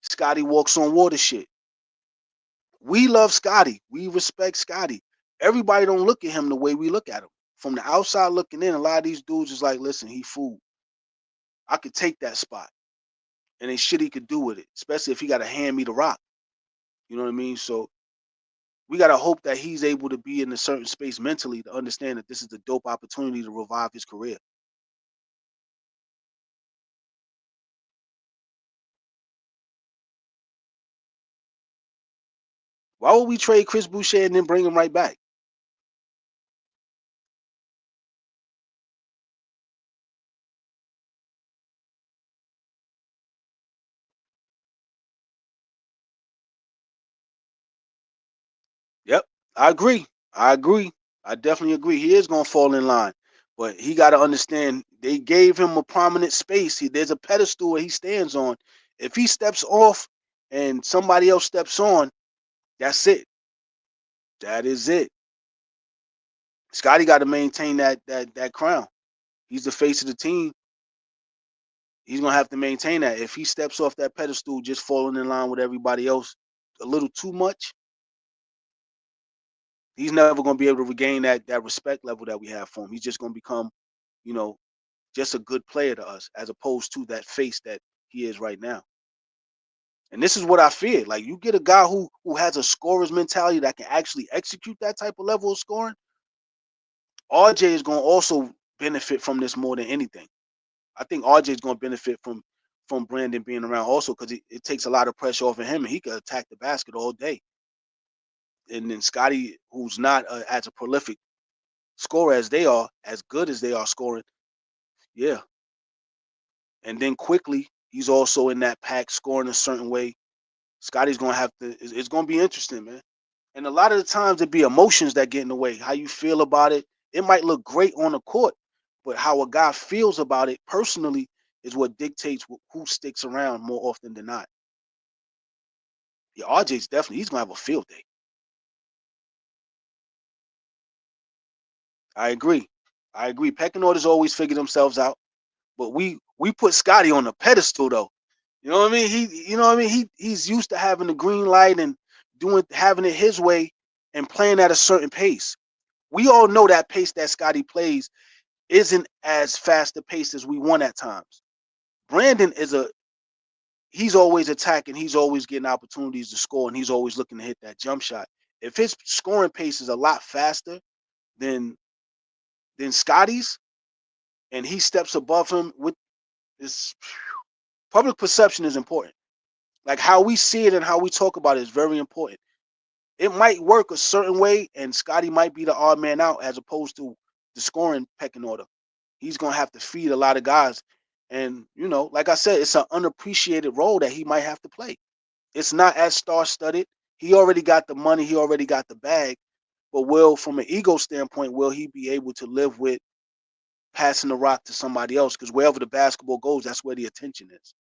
A: Scotty walks on water shit. We love Scotty. We respect Scotty. Everybody don't look at him the way we look at him. From the outside looking in, a lot of these dudes is like, listen, he fool. I could take that spot. And ain't shit he could do with it, especially if he got to hand me the rock. You know what I mean? So we got to hope that he's able to be in a certain space mentally to understand that this is a dope opportunity to revive his career. Why would we trade Chris Boucher and then bring him right back? Yep, I agree. I agree. I definitely agree. He is gonna fall in line, but he got to understand they gave him a prominent space. There's a pedestal where he stands on. If he steps off and somebody else steps on, that's it. That is it. Scotty got to maintain that crown. He's the face of the team. He's gonna have to maintain that. If he steps off that pedestal, just falling in line with everybody else a little too much, He's never going to be able to regain that respect level that we have for him. He's just going to become, you know, just a good player to us, as opposed to that face that he is right now. And this is what I fear. Like, you get a guy who has a scorer's mentality that can actually execute that type of level of scoring. RJ is going to also benefit from this more than anything. I think RJ is going to benefit from Brandon being around also, because it takes a lot of pressure off of him, and he could attack the basket all day. And then Scottie, who's not as a prolific scorer as they are, as good as they are scoring, yeah. And then quickly, he's also in that pack scoring a certain way. Scottie's gonna have to. It's gonna be interesting, man. And a lot of the times it be emotions that get in the way. How you feel about it. It might look great on the court, but how a guy feels about it personally is what dictates who sticks around more often than not. Yeah, RJ's definitely, he's gonna have a field day. I agree. I agree. Pecking orders always figure themselves out, but we put Scottie on a pedestal though. You know what I mean? You know what I mean? He's used to having the green light and having it his way and playing at a certain pace. We all know that pace that Scottie plays isn't as fast a pace as we want at times. Brandon he's always attacking, he's always getting opportunities to score, and he's always looking to hit that jump shot. If his scoring pace is a lot faster than Scottie's, and he steps above him with this, public perception is important. Like, how we see it and how we talk about it is very important. It might work a certain way, and Scottie might be the odd man out as opposed to the scoring pecking order. He's gonna have to feed a lot of guys, and like I said, it's an unappreciated role that he might have to play. It's not as star-studded. He already got the money, he already got the bag, but from an ego standpoint, will he be able to live with passing the rock to somebody else? Because wherever the basketball goes, that's where the attention is.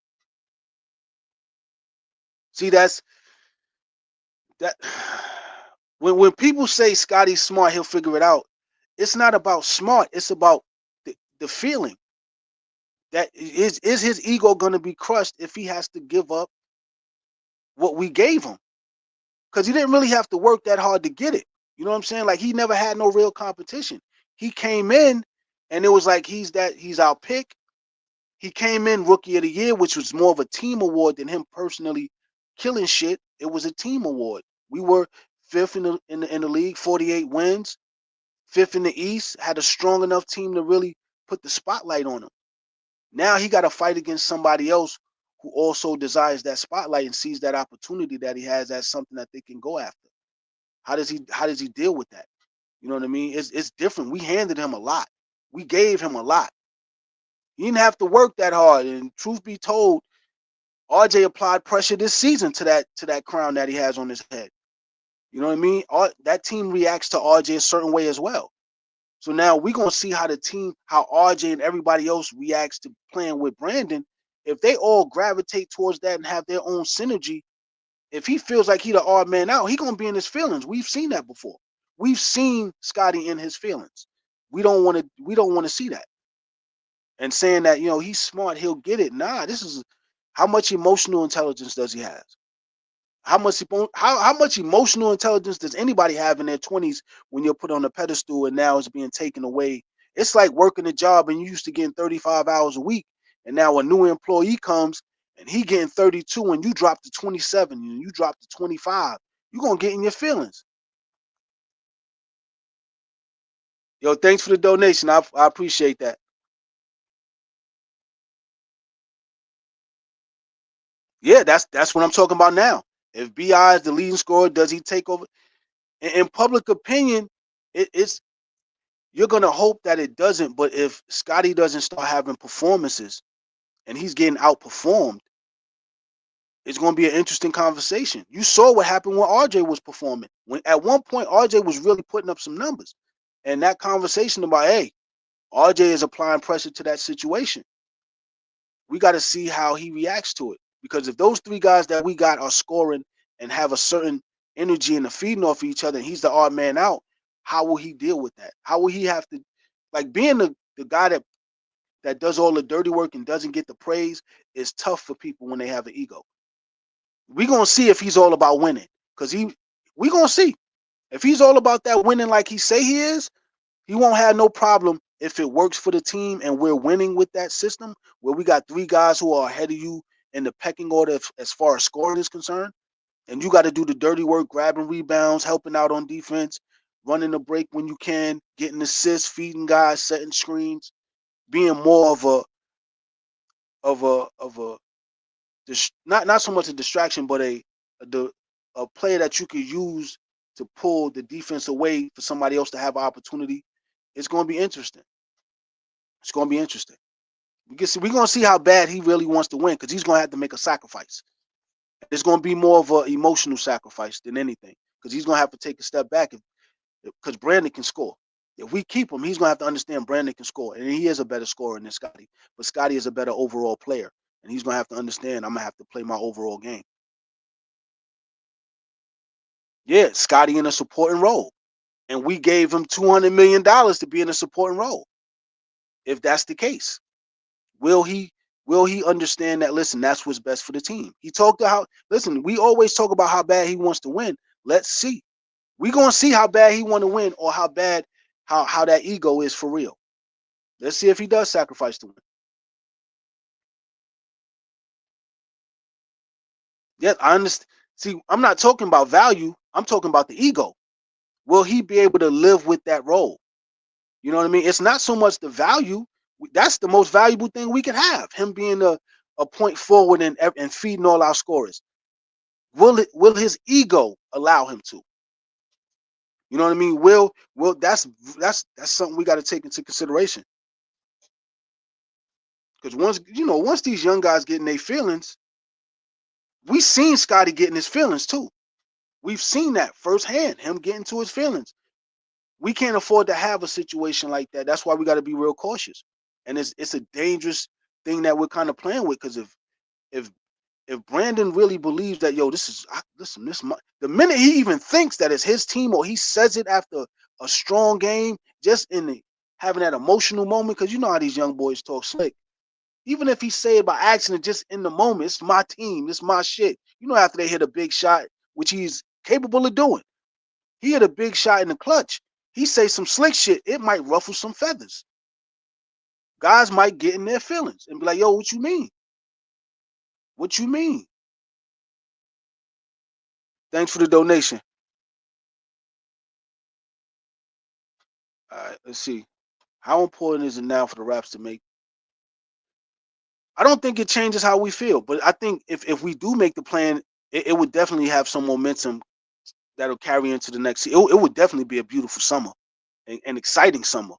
A: See, that when people say Scottie's smart, he'll figure it out. It's not about smart. It's about the feeling that is his ego going to be crushed if he has to give up what we gave him, because he didn't really have to work that hard to get it. You know what I'm saying? Like, he never had no real competition. He came in, and it was like he's our pick. He came in rookie of the year, which was more of a team award than him personally killing shit. It was a team award. We were fifth in the league, 48 wins, fifth in the East, had a strong enough team to really put the spotlight on him. Now he got to fight against somebody else who also desires that spotlight and sees that opportunity that he has as something that they can go after. How does he deal with that? You know what I mean? It's different. We handed him a lot. We gave him a lot. He didn't have to work that hard. And truth be told, RJ applied pressure this season to that crown that he has on his head. You know what I mean? That team reacts to RJ a certain way as well. So now we're gonna see how how RJ and everybody else reacts to playing with Brandon. If they all gravitate towards that and have their own synergy, if he feels like he the odd man out, he gonna be in his feelings. We've seen that before. We've seen Scottie in his feelings. We don't want to see that. And saying that he's smart, he'll get it. Nah, this is how much emotional intelligence does he have? How much emotional intelligence does anybody have in their 20s when you're put on a pedestal and now it's being taken away? It's like working a job and you used to getting 35 hours a week, and now a new employee comes and he getting 32 and you drop to 27 and you drop to 25. You're gonna get in your feelings. Yo, thanks for the donation. I appreciate that. Yeah, that's what I'm talking about now. If BI is the leading scorer, does he take over? In public opinion, it's you're gonna hope that it doesn't. But if Scottie doesn't start having performances and he's getting outperformed, it's gonna be an interesting conversation. You saw what happened when RJ was performing. When at one point RJ was really putting up some numbers, and that conversation about, hey, RJ is applying pressure to that situation. We got to see how he reacts to it, because if those three guys that we got are scoring and have a certain energy and the feeding off each other, and he's the odd man out, how will he deal with that? How will he have to, like, being the guy that does all the dirty work and doesn't get the praise is tough for people when they have an ego. We're gonna see if he's all about winning, because we gonna see. If he's all about that winning like he say he is, he won't have no problem if it works for the team and we're winning with that system where we got 3 guys who are ahead of you in the pecking order as far as scoring is concerned. And you got to do the dirty work, grabbing rebounds, helping out on defense, running the break when you can, getting assists, feeding guys, setting screens, being more of a not so much a distraction, but a a player that you could use to pull the defense away for somebody else to have an opportunity. It's going to be interesting. It's going to be interesting. We're going to see how bad he really wants to win because he's going to have to make a sacrifice. It's going to be more of an emotional sacrifice than anything because he's going to have to take a step back because Brandon can score. If we keep him, he's going to have to understand Brandon can score. And he is a better scorer than Scottie. But Scottie is a better overall player. And he's going to have to understand I'm going to have to play my overall game. Yeah, Scottie in a supporting role. And we gave him $200 million to be in a supporting role. If that's the case, will he understand that, listen, that's what's best for the team? He talked about listen, we always talk about how bad he wants to win. Let's see. We're going to see how bad he want to win or how bad how that ego is for real. Let's see if he does sacrifice to win. Yeah, I understand. See, I'm not talking about value. I'm talking about the ego. Will he be able to live with that role? You know what I mean? It's not so much the value. That's the most valuable thing we can have. Him being a point forward and feeding all our scorers. Will his ego allow him to? You know what I mean? Will that's something we got to take into consideration. Because once these young guys get in their feelings, we seen Scottie getting his feelings too. We've seen that firsthand, him getting to his feelings. We can't afford to have a situation like that. That's why we got to be real cautious. And it's a dangerous thing that we're kind of playing with because if if Brandon really believes that, yo, listen, the minute he even thinks that it's his team or he says it after a strong game, just in the having that emotional moment, because you know how these young boys talk slick. Even if he say it by accident, just in the moment, it's my team, it's my shit. You know, after they hit a big shot, which he's capable of doing, he hit a big shot in the clutch. He say some slick shit, it might ruffle some feathers. Guys might get in their feelings and be like, yo, what you mean? What you mean? Thanks for the donation. All right, let's see. How important is it now for the Raps to make? I don't think it changes how we feel, but I think if we do make the plan, it would definitely have some momentum that'll carry into the next season. It would definitely be a beautiful summer, an exciting summer.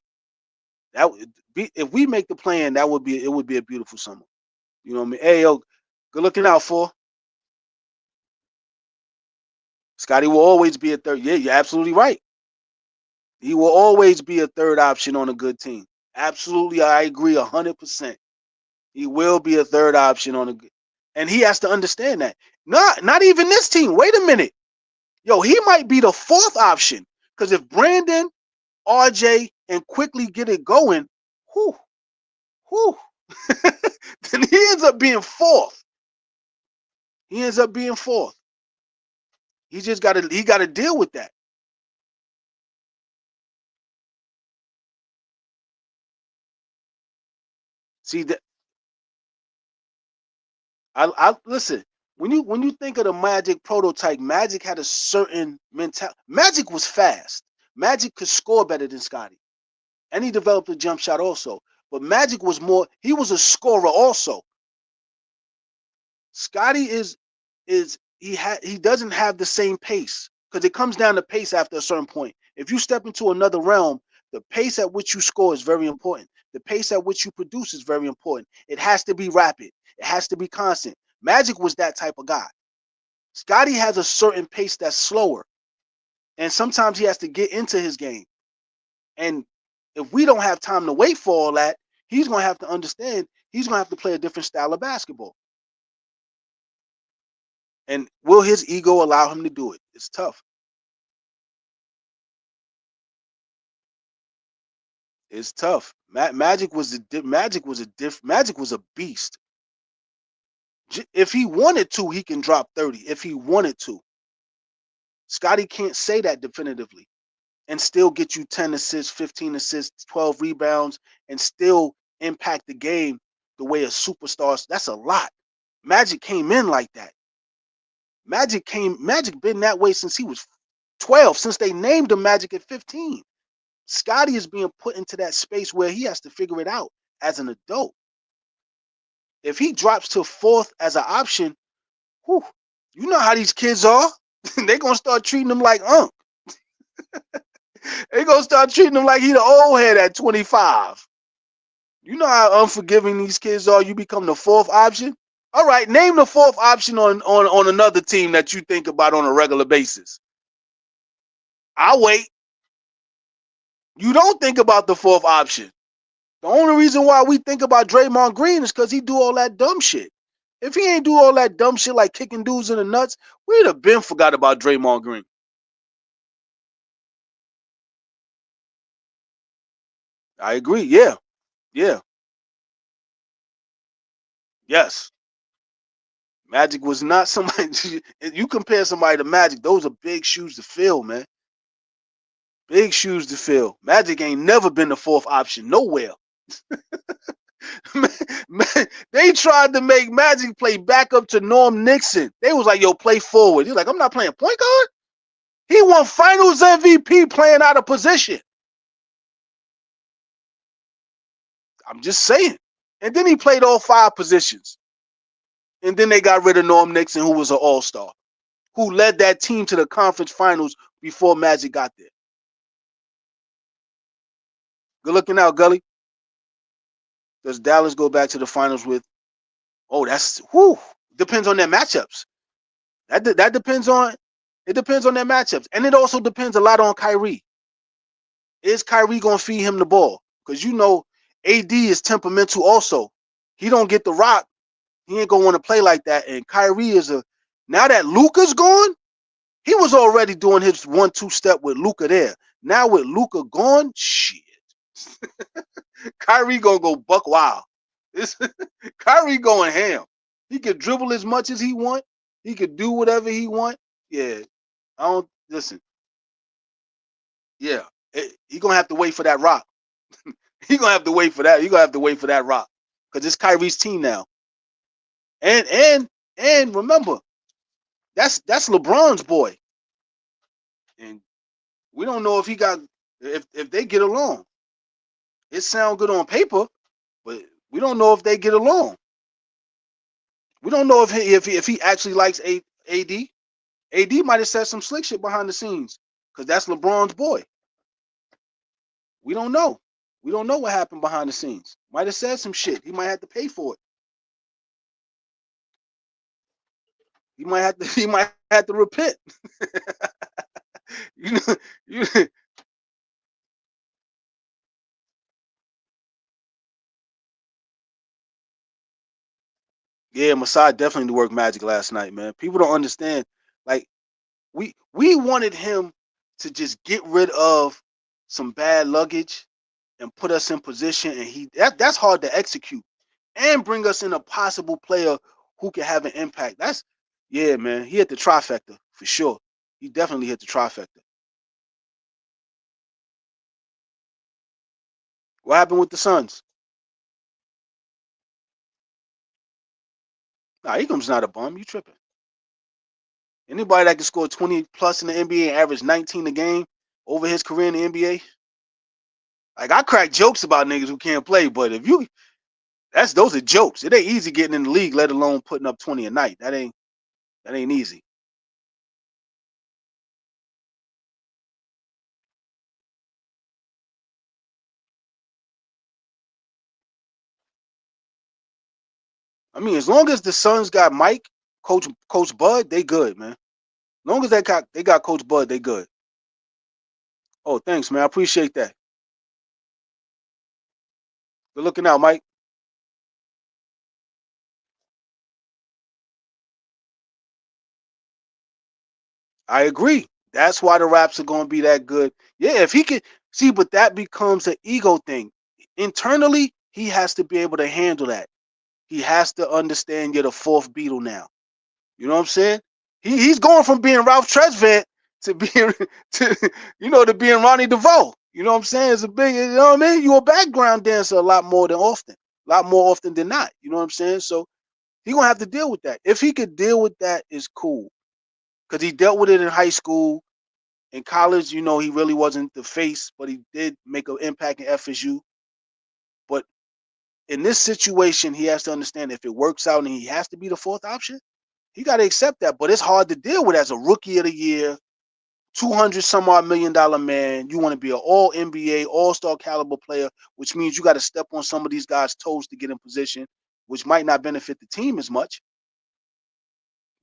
A: That would be if we make the plan. It would be a beautiful summer. You know what I mean? Hey yo, good looking out for Scottie will always be a third. Yeah, you're absolutely right. He will always be a third option on a good team. Absolutely, I agree 100%. He will be a third option on a good, and he has to understand that. Not even this team. Wait a minute, yo, he might be the fourth option because if Brandon, RJ, and quickly get it going, whoo, whoo, then he ends up being fourth. He ends up being fourth. He got to deal with that. See that I listen. When you think of the Magic prototype, Magic had a certain mentality. Magic was fast. Magic could score better than Scottie, and he developed a jump shot also. But Magic was more. He was a scorer also. Scottie he doesn't have the same pace because it comes down to pace after a certain point. If you step into another realm, the pace at which you score is very important. The pace at which you produce is very important. It has to be rapid. It has to be constant. Magic was that type of guy. Scottie has a certain pace that's slower, and sometimes he has to get into his game. And if we don't have time to wait for all that, he's going to have to understand he's going to have to play a different style of basketball. And will his ego allow him to do it? It's tough. It's tough. Magic was a beast. If he wanted to, he can drop 30. If he wanted to, Scottie can't say that definitively and still get you 10 assists, 15 assists, 12 rebounds, and still impact the game the way a superstar. That's a lot. Magic came in like that. Magic been that way since he was 12, since they named him Magic at 15. Scottie is being put into that space where he has to figure it out as an adult. If he drops to fourth as an option, whew, you know how these kids are. They're going to start treating him like Unc. They're going to start treating him like he the old head at 25. You know how unforgiving these kids are. You become the fourth option. All right, name the fourth option on another team that you think about on a regular basis. I'll wait. You don't think about the fourth option. The only reason why we think about Draymond Green is because he do all that dumb shit. If he ain't do all that dumb shit like kicking dudes in the nuts, we'd have been forgot about Draymond Green. I agree. Yeah. Yeah. Yes. Magic was not somebody. You compare somebody to Magic, those are big shoes to fill, man. Big shoes to fill. Magic ain't never been the fourth option nowhere. Man, they tried to make Magic play back up to Norm Nixon. They was like, yo, play forward. He's like, I'm not playing point guard. He won finals MVP playing out of position. I'm just saying. And then he played all 5 positions. And then they got rid of Norm Nixon, who was an all-star, who led that team to the conference finals before Magic got there. Good looking out, Gully. Does Dallas go back to the finals with? Oh, that's whoo. Depends on their matchups. That depends on. It depends on their matchups, and it also depends a lot on Kyrie. Is Kyrie gonna feed him the ball? Because you know, AD is temperamental. Also, he don't get the rock. He ain't gonna want to play like that. And Kyrie is a. Now that Luka's gone, he was already doing his 1-2 step with Luka there. Now with Luka gone, shit. Kyrie gonna go buck wild. Kyrie going ham. He could dribble as much as he want. He could do whatever he want. Yeah, I don't listen. Yeah, he gonna have to wait for that rock. He gonna have to wait for that. He gonna have to wait for that rock because it's Kyrie's team now. And remember, that's LeBron's boy, and we don't know if he got if they get along. It sounds good on paper, but we don't know if they get along. We don't know if he actually likes AD. AD might have said some slick shit behind the scenes because that's LeBron's boy. We don't know. We don't know what happened behind the scenes. Might have said some shit. He might have to pay for it. He might have to. He might have to repent. you know. You, yeah, Masai definitely worked magic last night, man. People don't understand. Like we wanted him to just get rid of some bad luggage and put us in position, and that's hard to execute, and bring us in a possible player who can have an impact. That's yeah, man. He hit the trifecta for sure. He definitely hit the trifecta. What happened with the Suns? Nah, Ingram's not a bum. You tripping? Anybody that can score 20 plus in the NBA and average 19 a game over his career in the NBA? Like I crack jokes about niggas who can't play, but if you those are jokes. It ain't easy getting in the league, let alone putting up 20 a night. That ain't easy. I mean, as long as the Suns got Mike, Coach Bud, they good, man. As long as they got Coach Bud, they good. Oh, thanks, man. I appreciate that. Good looking out, Mike. I agree. That's why the Raps are going to be that good. Yeah, if he could see, but that becomes an ego thing. Internally, he has to be able to handle that. He has to understand you're the fourth Beatle now. You know what I'm saying? He's going from being Ralph Tresvant to being to being Ronnie DeVoe. You know what I'm saying? It's a big, you know what I mean? You're a background dancer a lot more than not. You know what I'm saying? So he gonna have to deal with that. If he could deal with that, it's cool. Cause he dealt with it in high school. In college, he really wasn't the face, but he did make an impact in FSU. But in this situation, he has to understand if it works out and he has to be the fourth option, he got to accept that. But it's hard to deal with as a rookie of the year, 200 some odd $1 million man. You want to be an all NBA, all star caliber player, which means you got to step on some of these guys' toes to get in position, which might not benefit the team as much.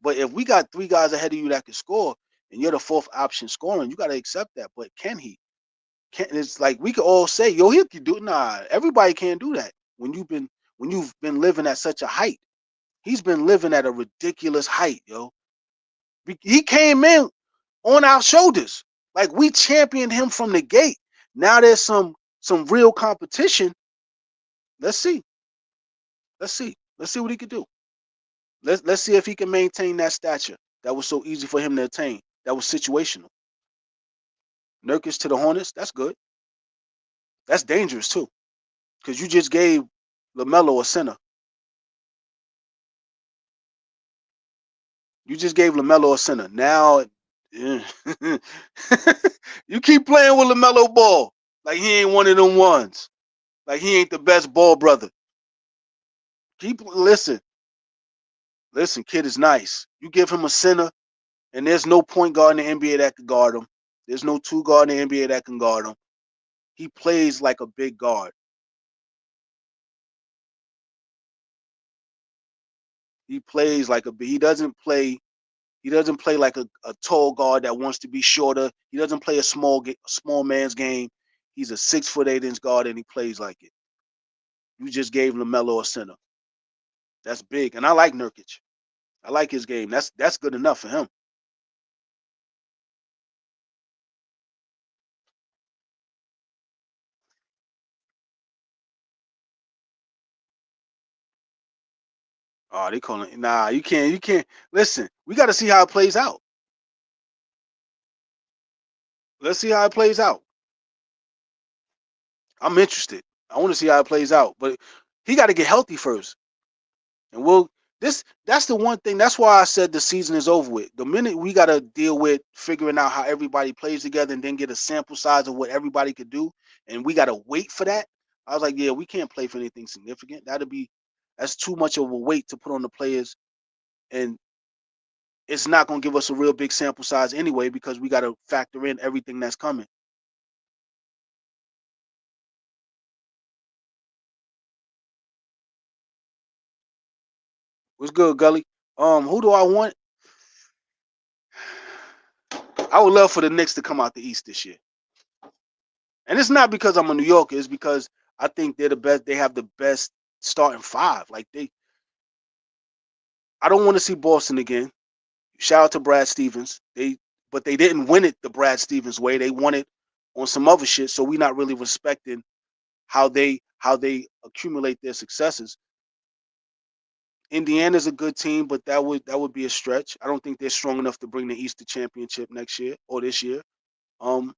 A: But if we got three guys ahead of you that can score and you're the fourth option scoring, you got to accept that. But can he? It's like we could all say, yo, he can do it. Nah, everybody can't do that. When you've been living at such a height. He's been living at a ridiculous height, yo. He came in on our shoulders. Like we championed him from the gate. Now there's some real competition. Let's see. Let's see. Let's see what he can do. Let's see if he can maintain that stature that was so easy for him to attain. That was situational. Nurkic to the Hornets, that's good. That's dangerous too. Because you just gave LaMelo a center. You just gave LaMelo a center. Now you keep playing with LaMelo Ball like he ain't one of them ones. Like he ain't the best ball brother. Listen, kid is nice. You give him a center, and there's no point guard in the NBA that can guard him. There's no two guard in the NBA that can guard him. He plays like a big guard. He plays like a big. He doesn't play. He doesn't play like a tall guard that wants to be shorter. He doesn't play a small man's game. He's a 6'8" guard, and he plays like it. You just gave LaMelo a center. That's big, and I like Nurkic. I like his game. That's good enough for him. Oh, they calling it. Nah, you can't. You can't. Listen, we got to see how it plays out. Let's see how it plays out. I'm interested. I want to see how it plays out, but he got to get healthy first. And that's the one thing. That's why I said the season is over with. The minute we got to deal with figuring out how everybody plays together and then get a sample size of what everybody could do, and we got to wait for that. I was like, yeah, we can't play for anything significant. That's too much of a weight to put on the players, and it's not going to give us a real big sample size anyway because we got to factor in everything that's coming. What's good, Gully? Who do I want? I would love for the Knicks to come out the East this year. And it's not because I'm a New Yorker, it's because I think they're the best. They have the best starting five. I don't want to see Boston again. Shout out to Brad Stevens. But they didn't win it the Brad Stevens way. They won it on some other shit. So we're not really respecting how they accumulate their successes. Indiana's a good team, but that would be a stretch. I don't think they're strong enough to bring the East to championship next year or this year. Um,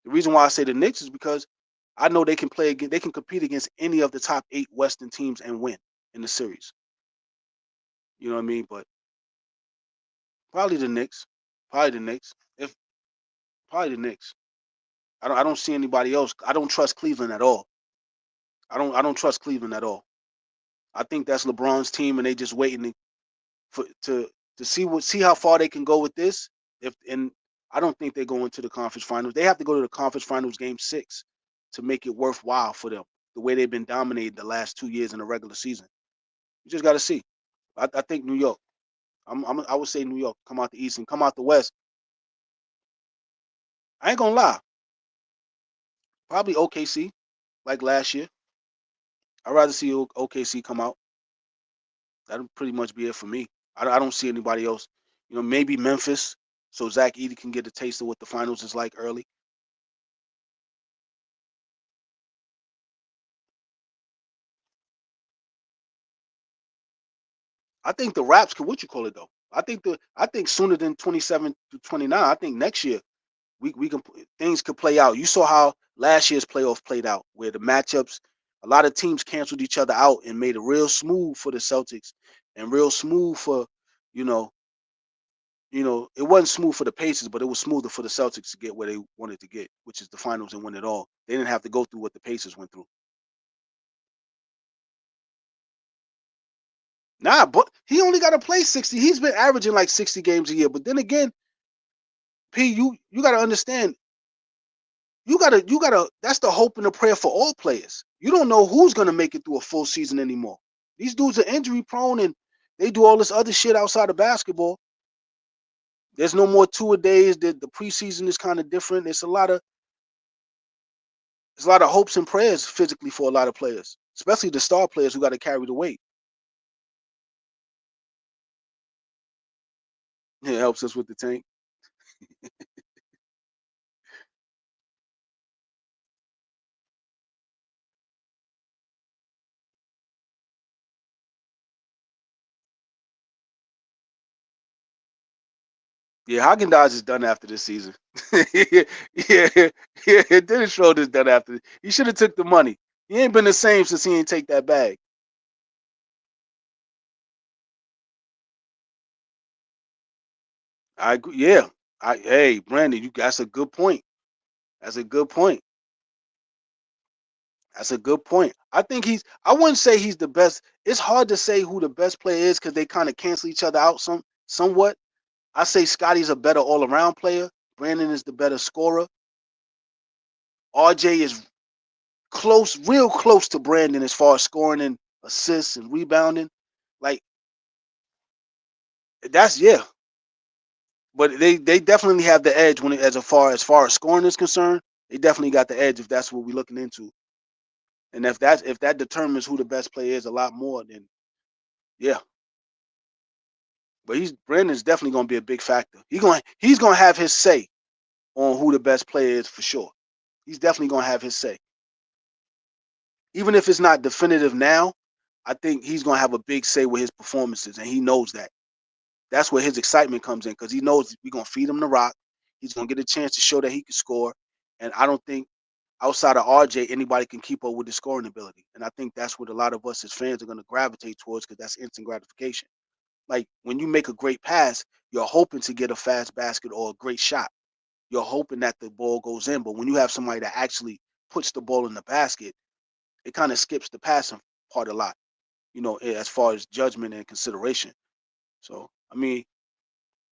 A: the reason why I say the Knicks is because I know they can compete against any of the top 8 Western teams and win in the series. You know what I mean? But probably the Knicks. Probably the Knicks. If Probably the Knicks. I don't see anybody else. I don't trust Cleveland at all. I don't trust Cleveland at all. I think that's LeBron's team and they just waiting for to see how far they can go with this. If and I don't think they go into the conference finals. They have to go to the conference finals game 6 to make it worthwhile for them. The way they've been dominated the last 2 years in the regular season. You just got to see. I think New York. I would say New York come out the East and come out the West. I ain't gonna lie. Probably OKC like last year. I'd rather see OKC come out. That'll pretty much be it for me. I don't see anybody else. Maybe Memphis, so Zach Edey can get a taste of what the finals is like early. I think the Raps can. What you call it though? I think sooner than 27 to 29. I think next year we can things could play out. You saw how last year's playoff played out, where the matchups, a lot of teams canceled each other out and made it real smooth for the Celtics and real smooth for, you know, it wasn't smooth for the Pacers, but it was smoother for the Celtics to get where they wanted to get, which is the finals and win it all. They didn't have to go through what the Pacers went through. Nah, but he only got to play 60. He's been averaging like 60 games a year. But then again, P, you got to understand, you gotta. That's the hope and the prayer for all players. You don't know who's gonna make it through a full season anymore. These dudes are injury prone and they do all this other shit outside of basketball. There's no more two a days. The preseason is kind of different. There's a lot of hopes and prayers physically for a lot of players, especially the star players who got to carry the weight. Yeah, it helps us with the tank. Yeah, Haagen Dazs is done after this season. Yeah, yeah. Dennis Schroeder's done after. He should have took the money. He ain't been the same since he ain't take that bag. I agree. Yeah. Hey, Brandon, that's a good point. That's a good point. That's a good point. I wouldn't say he's the best. It's hard to say who the best player is because they kind of cancel each other out somewhat. I say Scottie's a better all around player. Brandon is the better scorer. RJ is close, real close to Brandon as far as scoring and assists and rebounding. Like that's yeah. But they definitely have the edge when as far as scoring is concerned. They definitely got the edge if that's what we're looking into. And if that determines who the best player is a lot more, then yeah. But he's Brandon's definitely gonna be a big factor. He's gonna have his say on who the best player is for sure. He's definitely gonna have his say. Even if it's not definitive now, I think he's gonna have a big say with his performances, and he knows that. That's where his excitement comes in because he knows we're gonna feed him the rock. He's gonna get a chance to show that he can score. And I don't think outside of RJ anybody can keep up with his scoring ability. And I think that's what a lot of us as fans are gonna gravitate towards because that's instant gratification. Like when you make a great pass, you're hoping to get a fast basket or a great shot. You're hoping that the ball goes in. But when you have somebody that actually puts the ball in the basket, it kind of skips the passing part a lot, as far as judgment and consideration. So, I mean,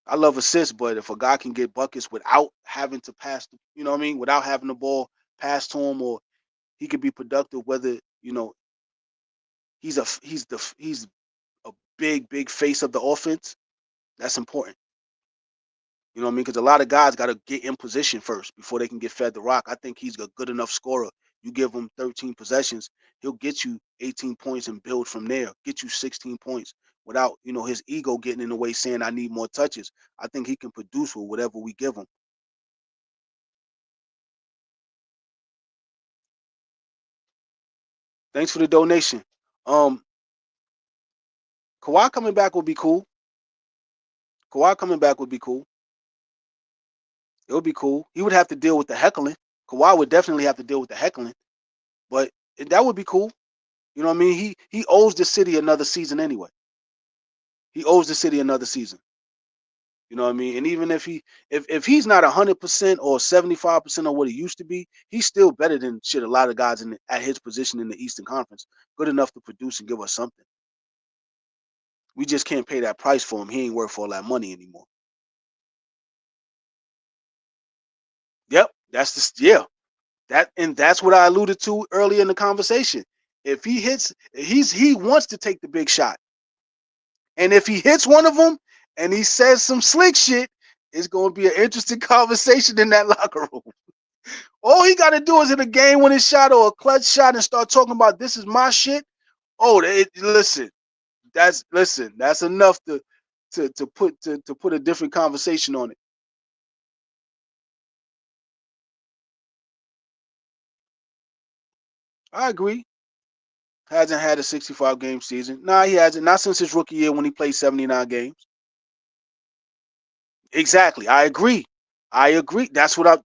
A: I love assists, but if a guy can get buckets without having to pass, what I mean, without having the ball passed to him, or he could be productive, whether he's a big face of the offense. That's important. You know what I mean? Because a lot of guys got to get in position first before they can get fed the rock. I think he's a good enough scorer. You give him 13 possessions, he'll get you 18 points and build from there. Get you 16 points without his ego getting in the way, saying I need more touches. I think he can produce with whatever we give him. Thanks for the donation. Um, Kawhi coming back would be cool. Kawhi coming back would be cool. It would be cool. He would have to deal with the heckling. Kawhi would definitely have to deal with the heckling, but that would be cool. You know what I mean? He owes the city another season anyway. He owes the city another season. You know what I mean? And even if he's not 100% or 75% of what he used to be, he's still better than shit a lot of guys at his position in the Eastern Conference. Good enough to produce and give us something. We just can't pay that price for him. He ain't worth all that money anymore. Yep, that's what I alluded to earlier in the conversation. If he hits, he wants to take the big shot. And if he hits one of them and he says some slick shit, it's going to be an interesting conversation in that locker room. All he got to do is hit a game winning shot or a clutch shot and start talking about this is my shit. Oh, listen, that's enough to put a different conversation on it. I agree. Hasn't had a 65 game season. Nah, he hasn't. Not since his rookie year when he played 79 games. Exactly. I agree. I agree. That's what I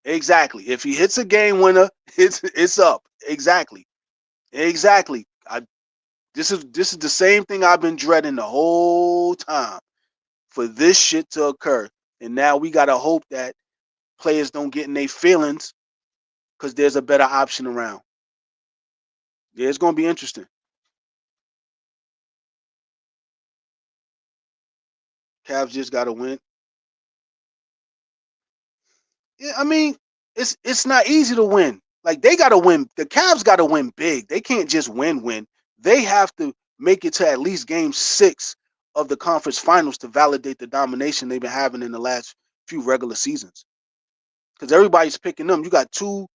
A: exactly. If he hits a game winner, it's up. Exactly. Exactly. This is the same thing I've been dreading the whole time for this shit to occur. And now we gotta hope that players don't get in their feelings because there's a better option around. Yeah, it's gonna be interesting. Cavs just gotta win. Yeah, I mean, it's not easy to win. Like they gotta win. The Cavs gotta win big. They can't just win. They have to make it to at least game 6 of the conference finals to validate the domination they've been having in the last few regular seasons. Because everybody's picking them. You got two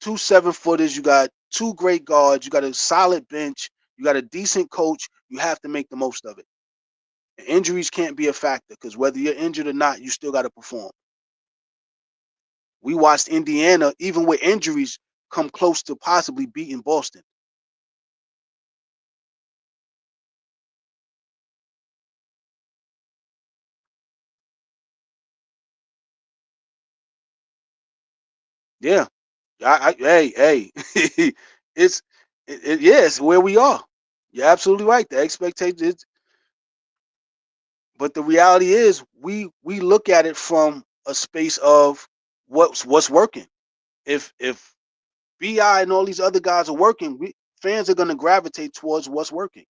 A: 7-footers, you got two great guards, you got a solid bench, you got a decent coach. You have to make the most of it. And injuries can't be a factor because whether you're injured or not, you still got to perform. We watched Indiana, even with injuries, come close to possibly beating Boston. Yeah, hey, it's yeah, it's where we are. You're absolutely right. The expectation is, but the reality is, we look at it from a space of what's working. If Bi and all these other guys are working, fans are going to gravitate towards what's working.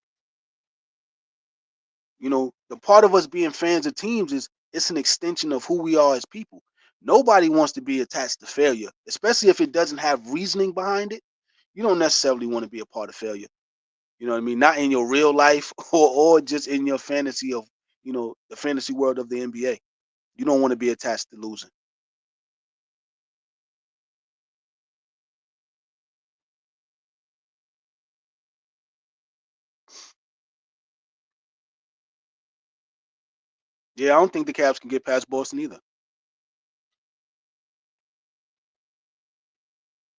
A: The part of us being fans of teams is it's an extension of who we are as people. Nobody wants to be attached to failure, especially if it doesn't have reasoning behind it. You don't necessarily want to be a part of failure. You know what I mean? Not in your real life or just in your fantasy of, the fantasy world of the NBA. You don't want to be attached to losing. Yeah, I don't think the Cavs can get past Boston either.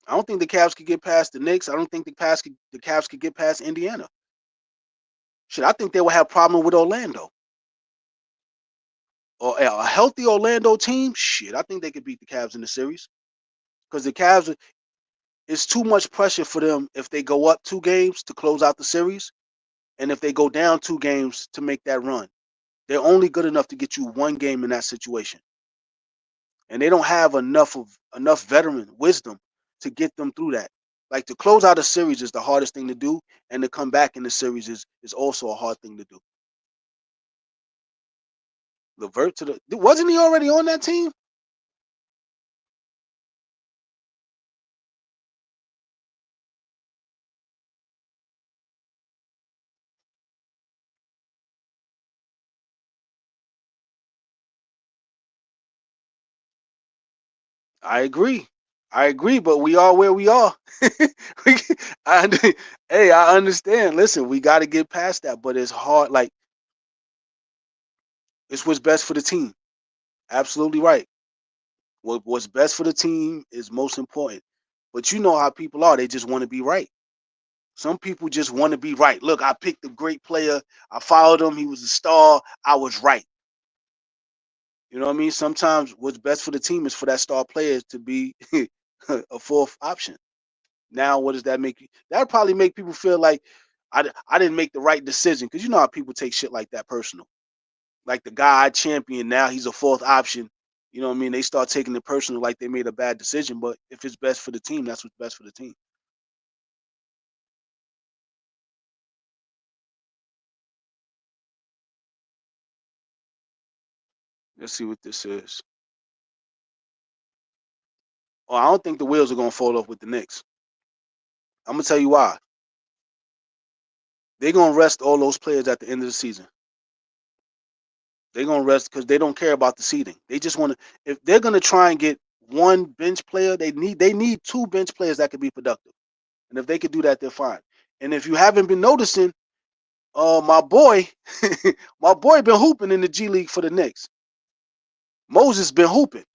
A: I don't think the Cavs could get past the Knicks. I don't think the Cavs could get past Indiana. Shit, I think they will have problem with Orlando. Or a healthy Orlando team, shit, I think they could beat the Cavs in the series. Because the Cavs, it's too much pressure for them if they go up 2 games to close out the series, and if they go down 2 games to make that run. They're only good enough to get you 1 game in that situation, and they don't have enough veteran wisdom to get them through that. Like to close out a series is the hardest thing to do, and to come back in the series is also a hard thing to do. Levert to the wasn't he already on that team? I agree. I agree, but we are where we are. We- I, hey, I understand. Listen, we got to get past that, but it's hard. Like it's what's best for the team. Absolutely right. What's best for the team is most important. But you know how people are. They just want to be right. Some people just want to be right. Look, I picked a great player. I followed him. He was a star. I was right. You know what I mean? Sometimes what's best for the team is for that star player to be a fourth option. Now, what does that make you? That would probably make people feel like I didn't make the right decision because you know how people take shit like that personal. Like the guy I champion now, he's a fourth option. You know what I mean? They start taking it personal, like they made a bad decision. But if it's best for the team, that's what's best for the team. Let's see what this is. Oh, I don't think the wheels are gonna fall off with the Knicks. I'm gonna tell you why. They're gonna rest all those players at the end of the season. They're gonna rest because they don't care about the seeding. They just want to. If they're gonna try and get one bench player, they need 2 bench players that can be productive. And if they could do that, they're fine. And if you haven't been noticing, my boy, my boy been hooping in the G League for the Knicks. Moses been hooping,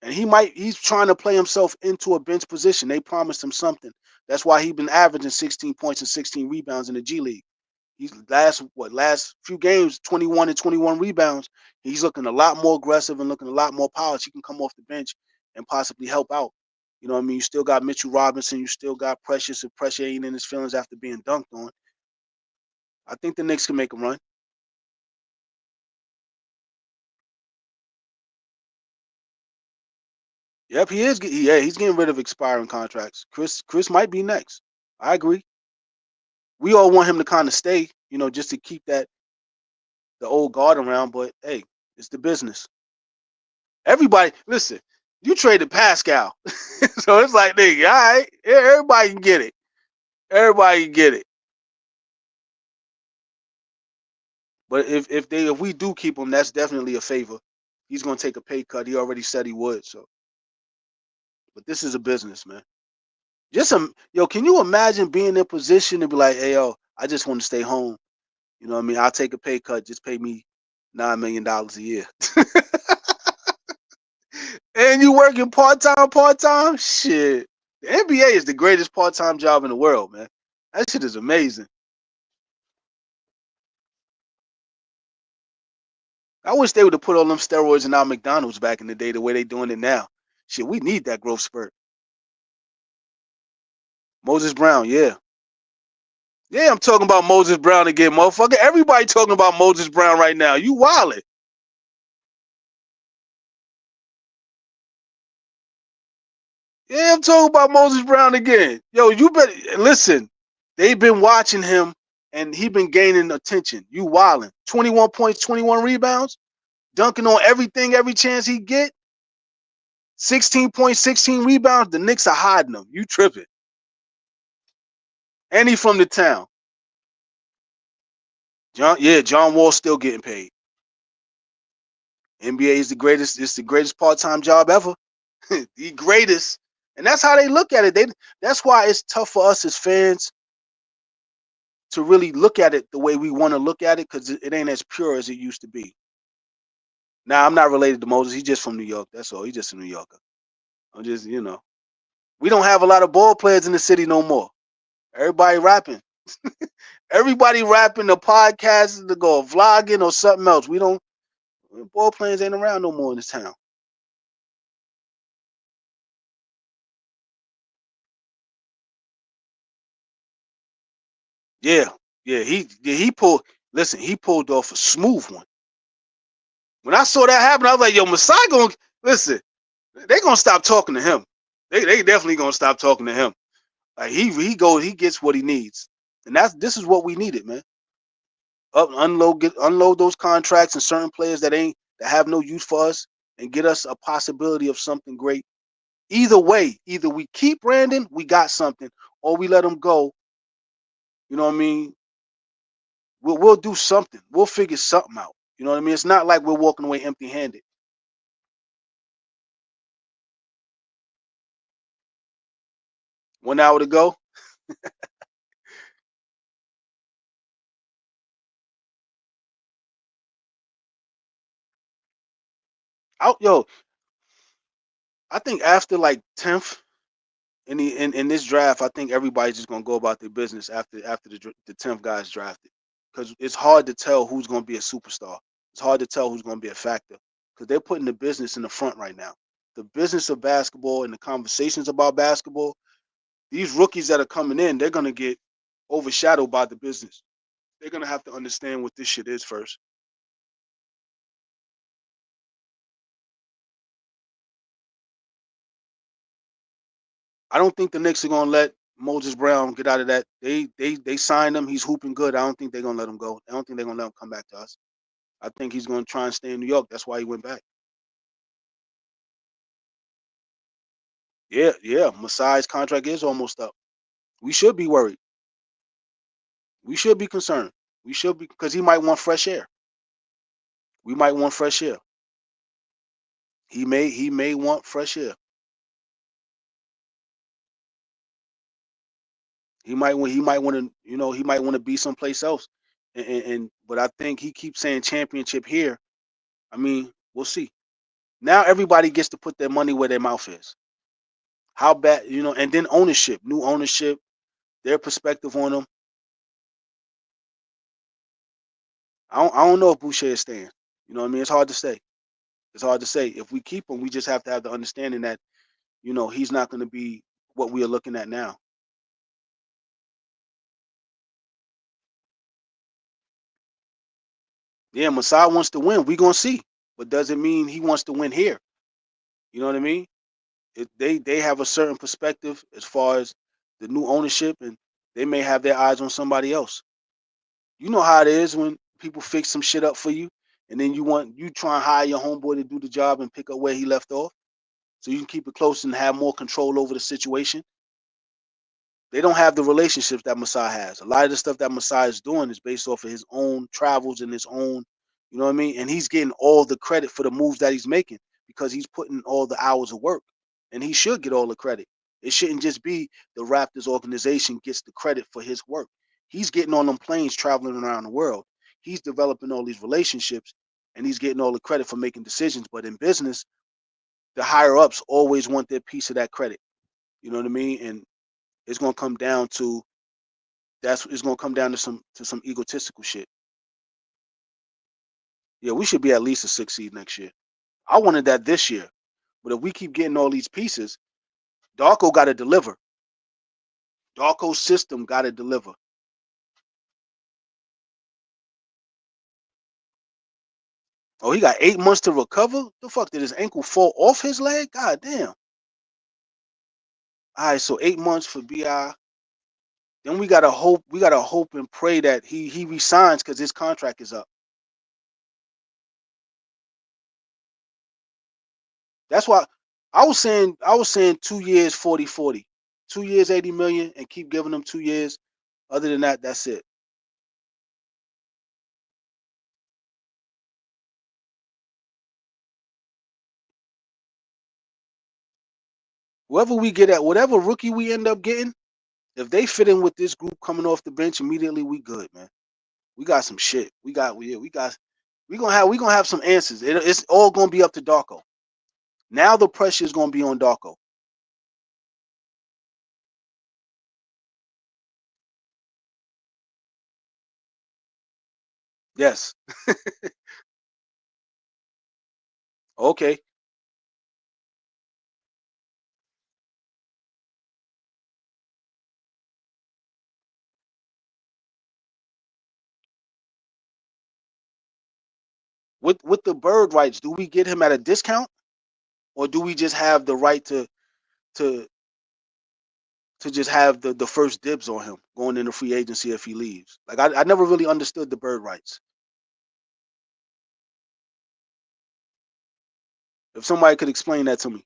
A: and he's trying to play himself into a bench position. They promised him something. That's why he's been averaging 16 points and 16 rebounds in the G League. He's last few games, 21 and 21 rebounds. He's looking a lot more aggressive and looking a lot more polished. He can come off the bench and possibly help out. You know what I mean? You still got Mitchell Robinson. You still got Precious, if Precious ain't in his feelings after being dunked on. I think the Knicks can make a run. Yep, he is. Yeah, he's getting rid of expiring contracts. Chris might be next. I agree. We all want him to kind of stay, just to keep the old guard around. But hey, it's the business. Everybody, listen. You traded Pascal, so it's like, nigga, all right, everybody can get it. Everybody can get it. But if we do keep him, that's definitely a favor. He's gonna take a pay cut. He already said he would. So, but this is a business, man. Yo, can you imagine being in position to be like, hey, yo, I just want to stay home. You know what I mean? I'll take a pay cut. Just pay me $9 million a year. And you working part time? Shit. The NBA is the greatest part-time job in the world, man. That shit is amazing. I wish they would have put all them steroids in our McDonald's back in the day the way they doing it now. Shit, we need that growth spurt. Moses Brown, yeah. Yeah, I'm talking about Moses Brown again, motherfucker. Everybody talking about Moses Brown right now. You wildin'. Yeah, I'm talking about Moses Brown again. Yo, you better listen. They've been watching him and he been gaining attention. You wildin'. 21 points, 21 rebounds, dunking on everything, every chance he get. 16 points, 16 rebounds. The Knicks are hiding him. You tripping. And he from the town. John Wall's still getting paid. NBA is the greatest. It's the greatest part-time job ever. The greatest. And that's how they look at it. That's why it's tough for us as fans to really look at it the way we want to look at it, because it ain't as pure as it used to be. Now, I'm not related to Moses. He's just from New York. That's all. He's just a New Yorker. I'm just, we don't have a lot of ball players in the city no more. Everybody rapping. Everybody rapping, the podcast, to go vlogging or something else. We don't, ball players ain't around no more in this town. Yeah, he pulled. Listen, he pulled off a smooth one. When I saw that happen, I was like, "Yo, Masai gonna listen. They gonna stop talking to him. They definitely gonna stop talking to him. Like he gets what he needs, and this is what we needed, man. Unload those contracts and certain players that have no use for us, and get us a possibility of something great. Either way, either we keep Brandon, we got something, or we let him go. You know what I mean? We'll do something. We'll figure something out. You know what I mean? It's not like we're walking away empty-handed. 1 hour to go. Out, yo. I think after like 10th in this draft, I think everybody's just gonna go about their business after the 10th guy's drafted, because it's hard to tell who's gonna be a superstar. It's hard to tell who's gonna be a factor, because they're putting the business in the front right now. The business of basketball and the conversations about basketball. These rookies that are coming in, they're gonna get overshadowed by the business. They're gonna have to understand what this shit is first. I don't think the Knicks are gonna let Moses Brown get out of that. They signed him. He's hooping good. I don't think they're gonna let him go. I don't think they're gonna let him come back to us. I think he's gonna try and stay in New York. That's why he went back. Yeah, yeah. Masai's contract is almost up. We should be worried. We should be concerned. We should be, because he might want fresh air. We might want fresh air. He may want fresh air. He might want to he might want to be someplace else. And but I think he keeps saying championship here. I mean, we'll see. Now everybody gets to put their money where their mouth is. How bad, and then ownership, new ownership, their perspective on them. I don't know if Boucher is staying. You know what I mean? It's hard to say. It's hard to say. If we keep him, we just have to have the understanding that he's not going to be what we are looking at now. Yeah, Masai wants to win. We gonna see, but doesn't mean he wants to win here. You know what I mean? They have a certain perspective as far as the new ownership, and they may have their eyes on somebody else. You know how it is when people fix some shit up for you, and then you try and hire your homeboy to do the job and pick up where he left off, so you can keep it close and have more control over the situation. They don't have the relationships that Masai has. A lot of the stuff that Masai is doing is based off of his own travels and his own, you know what I mean? And he's getting all the credit for the moves that he's making because he's putting all the hours of work. And he should get all the credit. It shouldn't just be the Raptors organization gets the credit for his work. He's getting on them planes traveling around the world. He's developing all these relationships and he's getting all the credit for making decisions. But in business, the higher ups always want their piece of that credit. You know what I mean? And it's gonna come down to it's gonna come down to some egotistical shit. Yeah, we should be at least a 6 seed next year. I wanted that this year, but if we keep getting all these pieces, Darko got to deliver. Darko's system got to deliver. Oh, he got 8 months to recover. The fuck did his ankle fall off his leg? God damn. All right, so 8 months for Bi. Then we gotta hope. We gotta hope and pray that he resigns because his contract is up. That's why I was saying 2 years 40-40. 2 years 80 million and keep giving them 2 years. Other than that, that's it. Whoever we get at, whatever rookie we end up getting, if they fit in with this group coming off the bench immediately, we good, man. We got some shit. We gonna have some answers. It's all gonna be up to Darko. Now the pressure is gonna be on Darko. Yes. Okay. With the bird rights, do we get him at a discount, or do we just have the right to to just have the first dibs on him going into free agency if he leaves? Like I never really understood the bird rights. If somebody could explain that to me.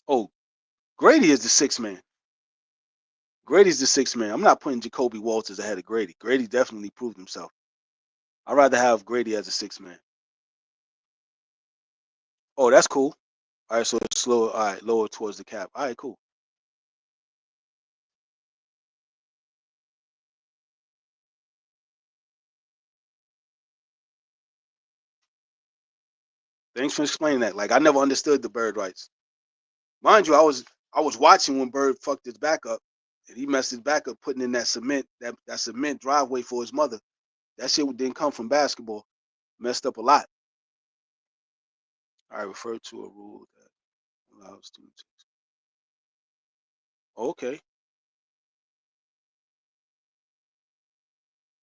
A: Oh, Grady is the sixth man. Grady's the sixth man. I'm not putting Jacoby Walters ahead of Grady. Grady definitely proved himself. I'd rather have Grady as a sixth man. Oh, that's cool. All right, so it's slower. All right, lower towards the cap. All right, cool. Thanks for explaining that. Like I never understood the bird rights. Mind you, I was watching when Bird fucked his back up, and he messed his back up putting in that cement driveway for his mother. That shit didn't come from basketball. Messed up a lot. I refer to a rule that allows students. Okay,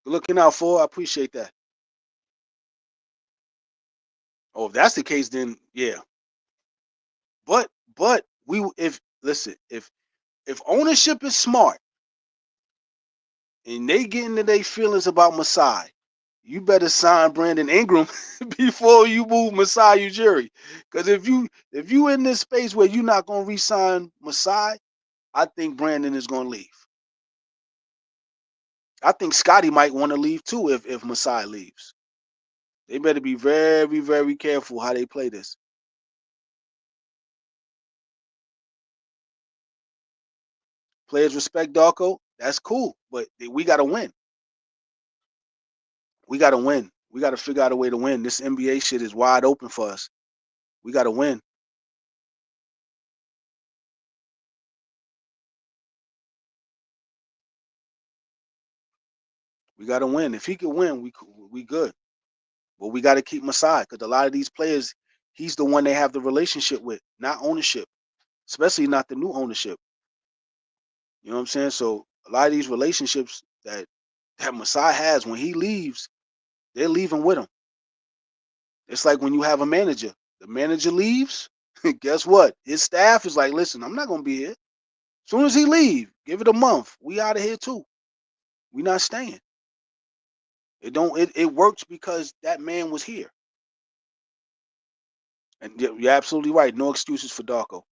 A: good looking out for. I appreciate that. Oh, if that's the case, then yeah. But we if listen if ownership is smart and they get into their feelings about Masai, you better sign Brandon Ingram before you move Masai Ujiri. Because if you in this space where you're not gonna re-sign Masai, I think Brandon is gonna leave. I think Scottie might want to leave too if Masai leaves. They better be very, very careful how they play this. Players respect Darko, that's cool, but we gotta win. We got to win. We got to figure out a way to win. This NBA shit is wide open for us. We got to win. We got to win. If he could win, we good. But we got to keep him aside because a lot of these players, he's the one they have the relationship with, not ownership, especially not the new ownership. You know what I'm saying? So a lot of these relationships that Masai has, when he leaves, they're leaving with him. It's like when you have a manager. The manager leaves, guess what? His staff is like, listen, I'm not gonna be here. As soon as he leave, give it a month. We out of here too. We not staying. It works because that man was here. And you're absolutely right. No excuses for Darko.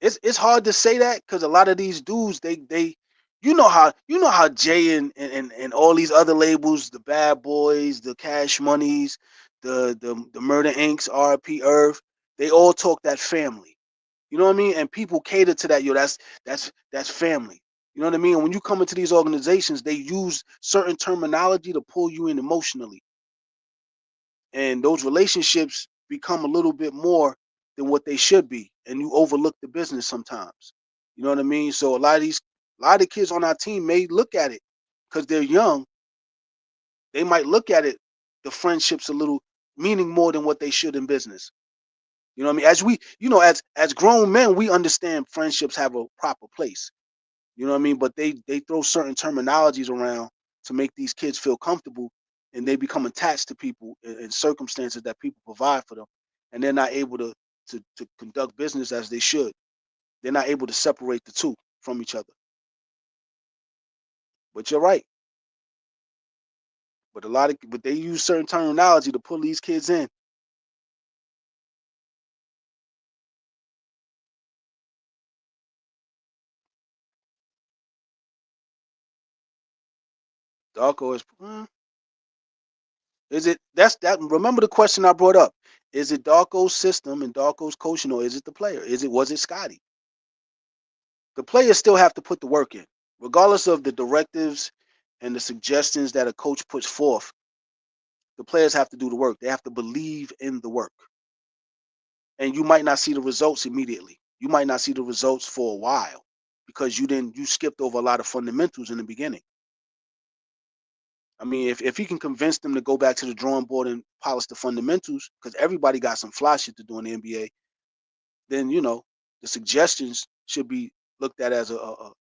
A: It's hard to say that because a lot of these dudes, they you know how Jay and all these other labels, the Bad Boys, the Cash Monies, the Murder Incs, RP Irv, they all talk that family. You know what I mean? And people cater to that. Yo, that's family. You know what I mean? And when you come into these organizations, they use certain terminology to pull you in emotionally, and those relationships become a little bit more than what they should be, and you overlook the business sometimes. You know what I mean? So a lot of kids on our team may look at it because they're young. They might look at it, the friendships a little meaning more than what they should in business. You know what I mean? As grown men, we understand friendships have a proper place. You know what I mean? But they throw certain terminologies around to make these kids feel comfortable, and they become attached to people in circumstances that people provide for them, and they're not able to conduct business as they should. They're not able to separate the two from each other. But you're right. But they use certain terminology to pull these kids in. Darko is it that's that remember the question I brought up. Is it Darko's system and Darko's coaching, or is it the player? Was it Scottie? The players still have to put the work in, regardless of the directives and the suggestions that a coach puts forth. The players have to do the work. They have to believe in the work, and you might not see the results immediately. You might not see the results for a while because you skipped over a lot of fundamentals in the beginning. I mean, if he can convince them to go back to the drawing board and polish the fundamentals, because everybody got some fly shit to do in the NBA, then the suggestions should be looked at as a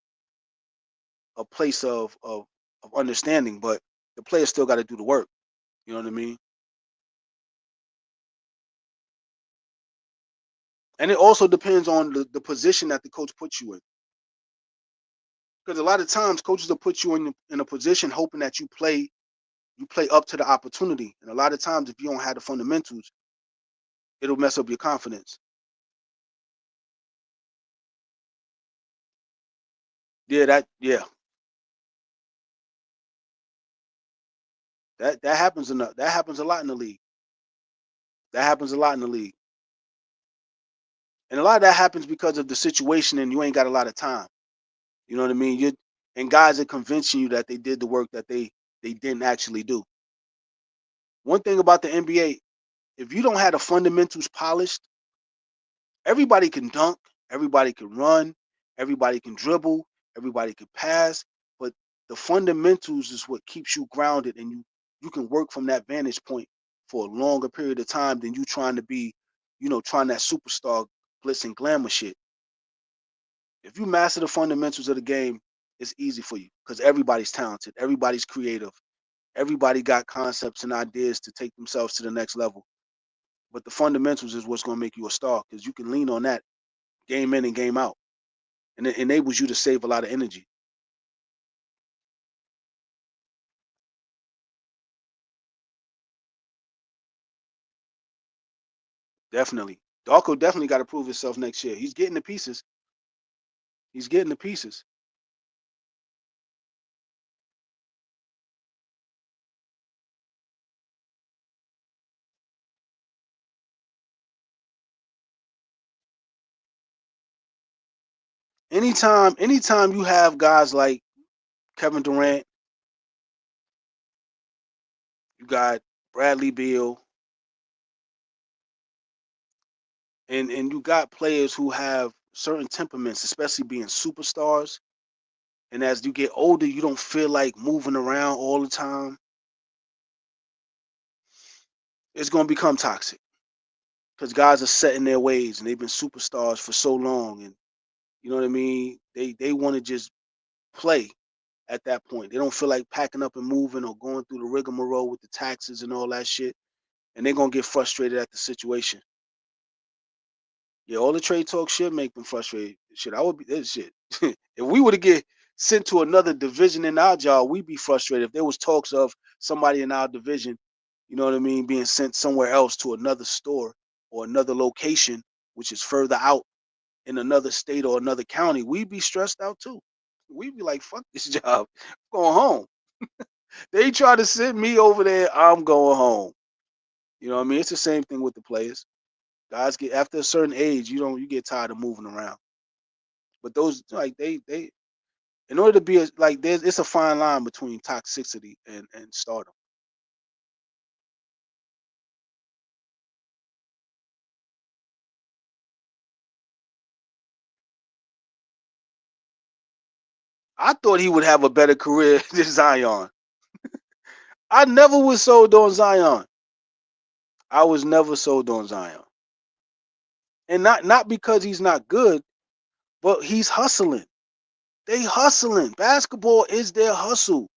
A: place of understanding. But the players still got to do the work. You know what I mean? And it also depends on the position that the coach puts you in. Because a lot of times coaches will put you in a position hoping that you play up to the opportunity. And a lot of times if you don't have the fundamentals, it'll mess up your confidence. Yeah, that happens enough. That happens a lot in the league. That happens a lot in the league. And a lot of that happens because of the situation and you ain't got a lot of time. You know what I mean? And guys are convincing you that they did the work that they didn't actually do. One thing about the NBA, if you don't have the fundamentals polished, everybody can dunk, everybody can run, everybody can dribble, everybody can pass, but the fundamentals is what keeps you grounded, and you can work from that vantage point for a longer period of time than you trying to be, trying that superstar glitz and glamour shit. If you master the fundamentals of the game, it's easy for you because everybody's talented, everybody's creative, everybody got concepts and ideas to take themselves to the next level. But the fundamentals is what's going to make you a star because you can lean on that game in and game out, and it enables you to save a lot of energy. Definitely, Darko definitely got to prove himself next year. He's getting the pieces. He's getting the pieces. anytime you have guys like Kevin Durant, you got Bradley Beal, and you got players who have certain temperaments, especially being superstars. And as you get older, you don't feel like moving around all the time. It's gonna become toxic because guys are set in their ways and they've been superstars for so long, and you know what I mean. They want to just play at that point. They don't feel like packing up and moving or going through the rigmarole with the taxes and all that shit, and they're gonna get frustrated at the situation. Yeah, all the trade talk should make them frustrated. Shit, I would be this shit. If we were to get sent to another division in our job, we'd be frustrated. If there was talks of somebody in our division, you know what I mean, being sent somewhere else to another store or another location, which is further out in another state or another county, we'd be stressed out too. We'd be like, fuck this job. I'm going home. They try to send me over there, I'm going home. You know what I mean? It's the same thing with the players. Guys get after a certain age, you get tired of moving around. But those like they in order to be like there's it's a fine line between toxicity and stardom. I thought he would have a better career than Zion. I never was sold on Zion. I was never sold on Zion. And not because he's not good, but he's hustling. They hustling. Basketball is their hustle.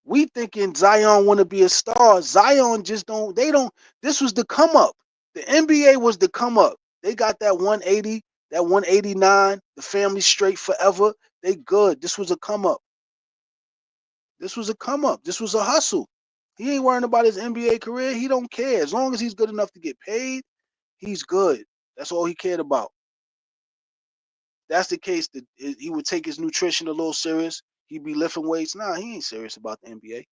A: We thinking Zion want to be a star. Zion just don't. They don't. This was the come up. The NBA was the come up. They got that 180, that 189. The family straight forever. They good. This was a come up. This was a come up. This was a hustle. He ain't worrying about his NBA career. He don't care. As long as he's good enough to get paid, he's good. That's all he cared about. That's the case. That he would take his nutrition a little serious. He'd be lifting weights. Nah, he ain't serious about the NBA.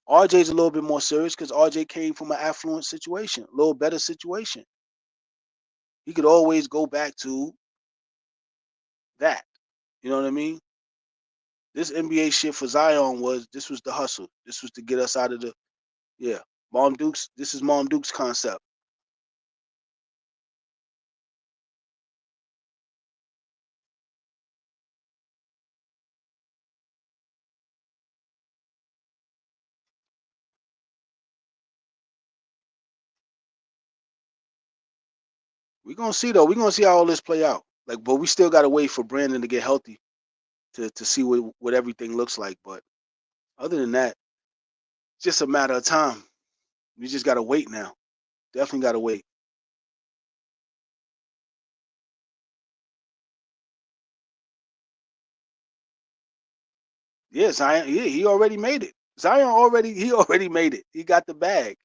A: RJ's a little bit more serious because RJ came from an affluent situation, a little better situation. He could always go back to that. You know what I mean? This NBA shit for Zion was the hustle. This was to get us out of the yeah. Mom Duke's. This is Mom Duke's concept. We're gonna see though. We're gonna see how all this play out. Like, but we still gotta wait for Brandon to get healthy to see what everything looks like. But other than that, it's just a matter of time. We just gotta wait now. Definitely gotta wait. Yeah, Zion. Yeah, he already made it. Zion already. He already made it. He got the bag.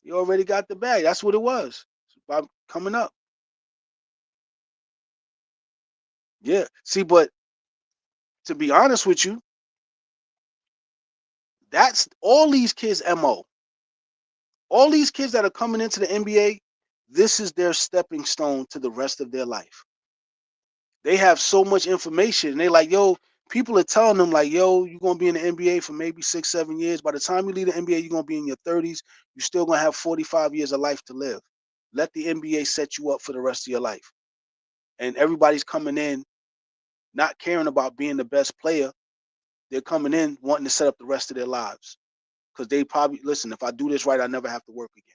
A: He already got the bag. That's what it was. It's about coming up. Yeah. See, but to be honest with you, that's all these kids' MO. All these kids that are coming into the NBA, this is their stepping stone to the rest of their life. They have so much information. And they like, yo, people are telling them like, yo, you're gonna be in the NBA for maybe 6, 7 years. By the time you leave the NBA, you're gonna be in your 30s. You're still gonna have 45 years of life to live. Let the NBA set you up for the rest of your life. And everybody's coming in not caring about being the best player. They're coming in wanting to set up the rest of their lives. Because they probably listen, if I do this right, I never have to work again.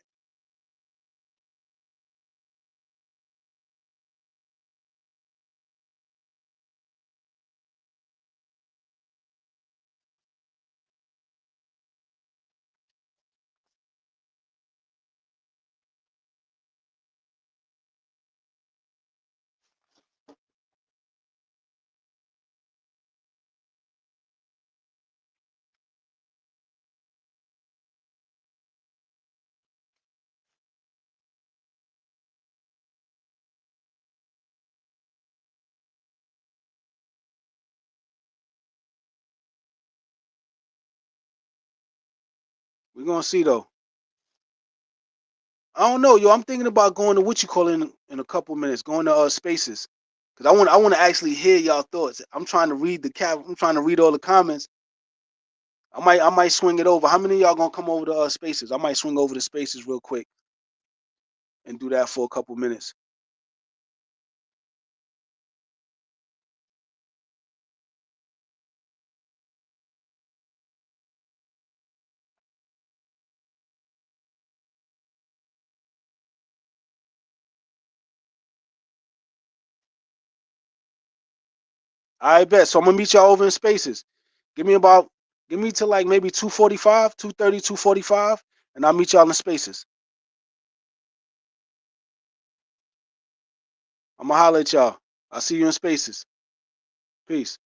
A: We're gonna see though. I don't know, yo. I'm thinking about going to what you call in a couple minutes, going to Spaces, cause I want to actually hear y'all thoughts. I'm trying to read I'm trying to read all the comments. I might swing it over. How many of y'all gonna come over to Spaces? I might swing over to Spaces real quick and do that for a couple minutes. I bet. So I'm gonna meet y'all over in Spaces. Give me about, give me to like maybe 2:45, 2:30, 2:45, and I'll meet y'all in Spaces. I'm gonna holler at y'all. I'll see you in Spaces. Peace.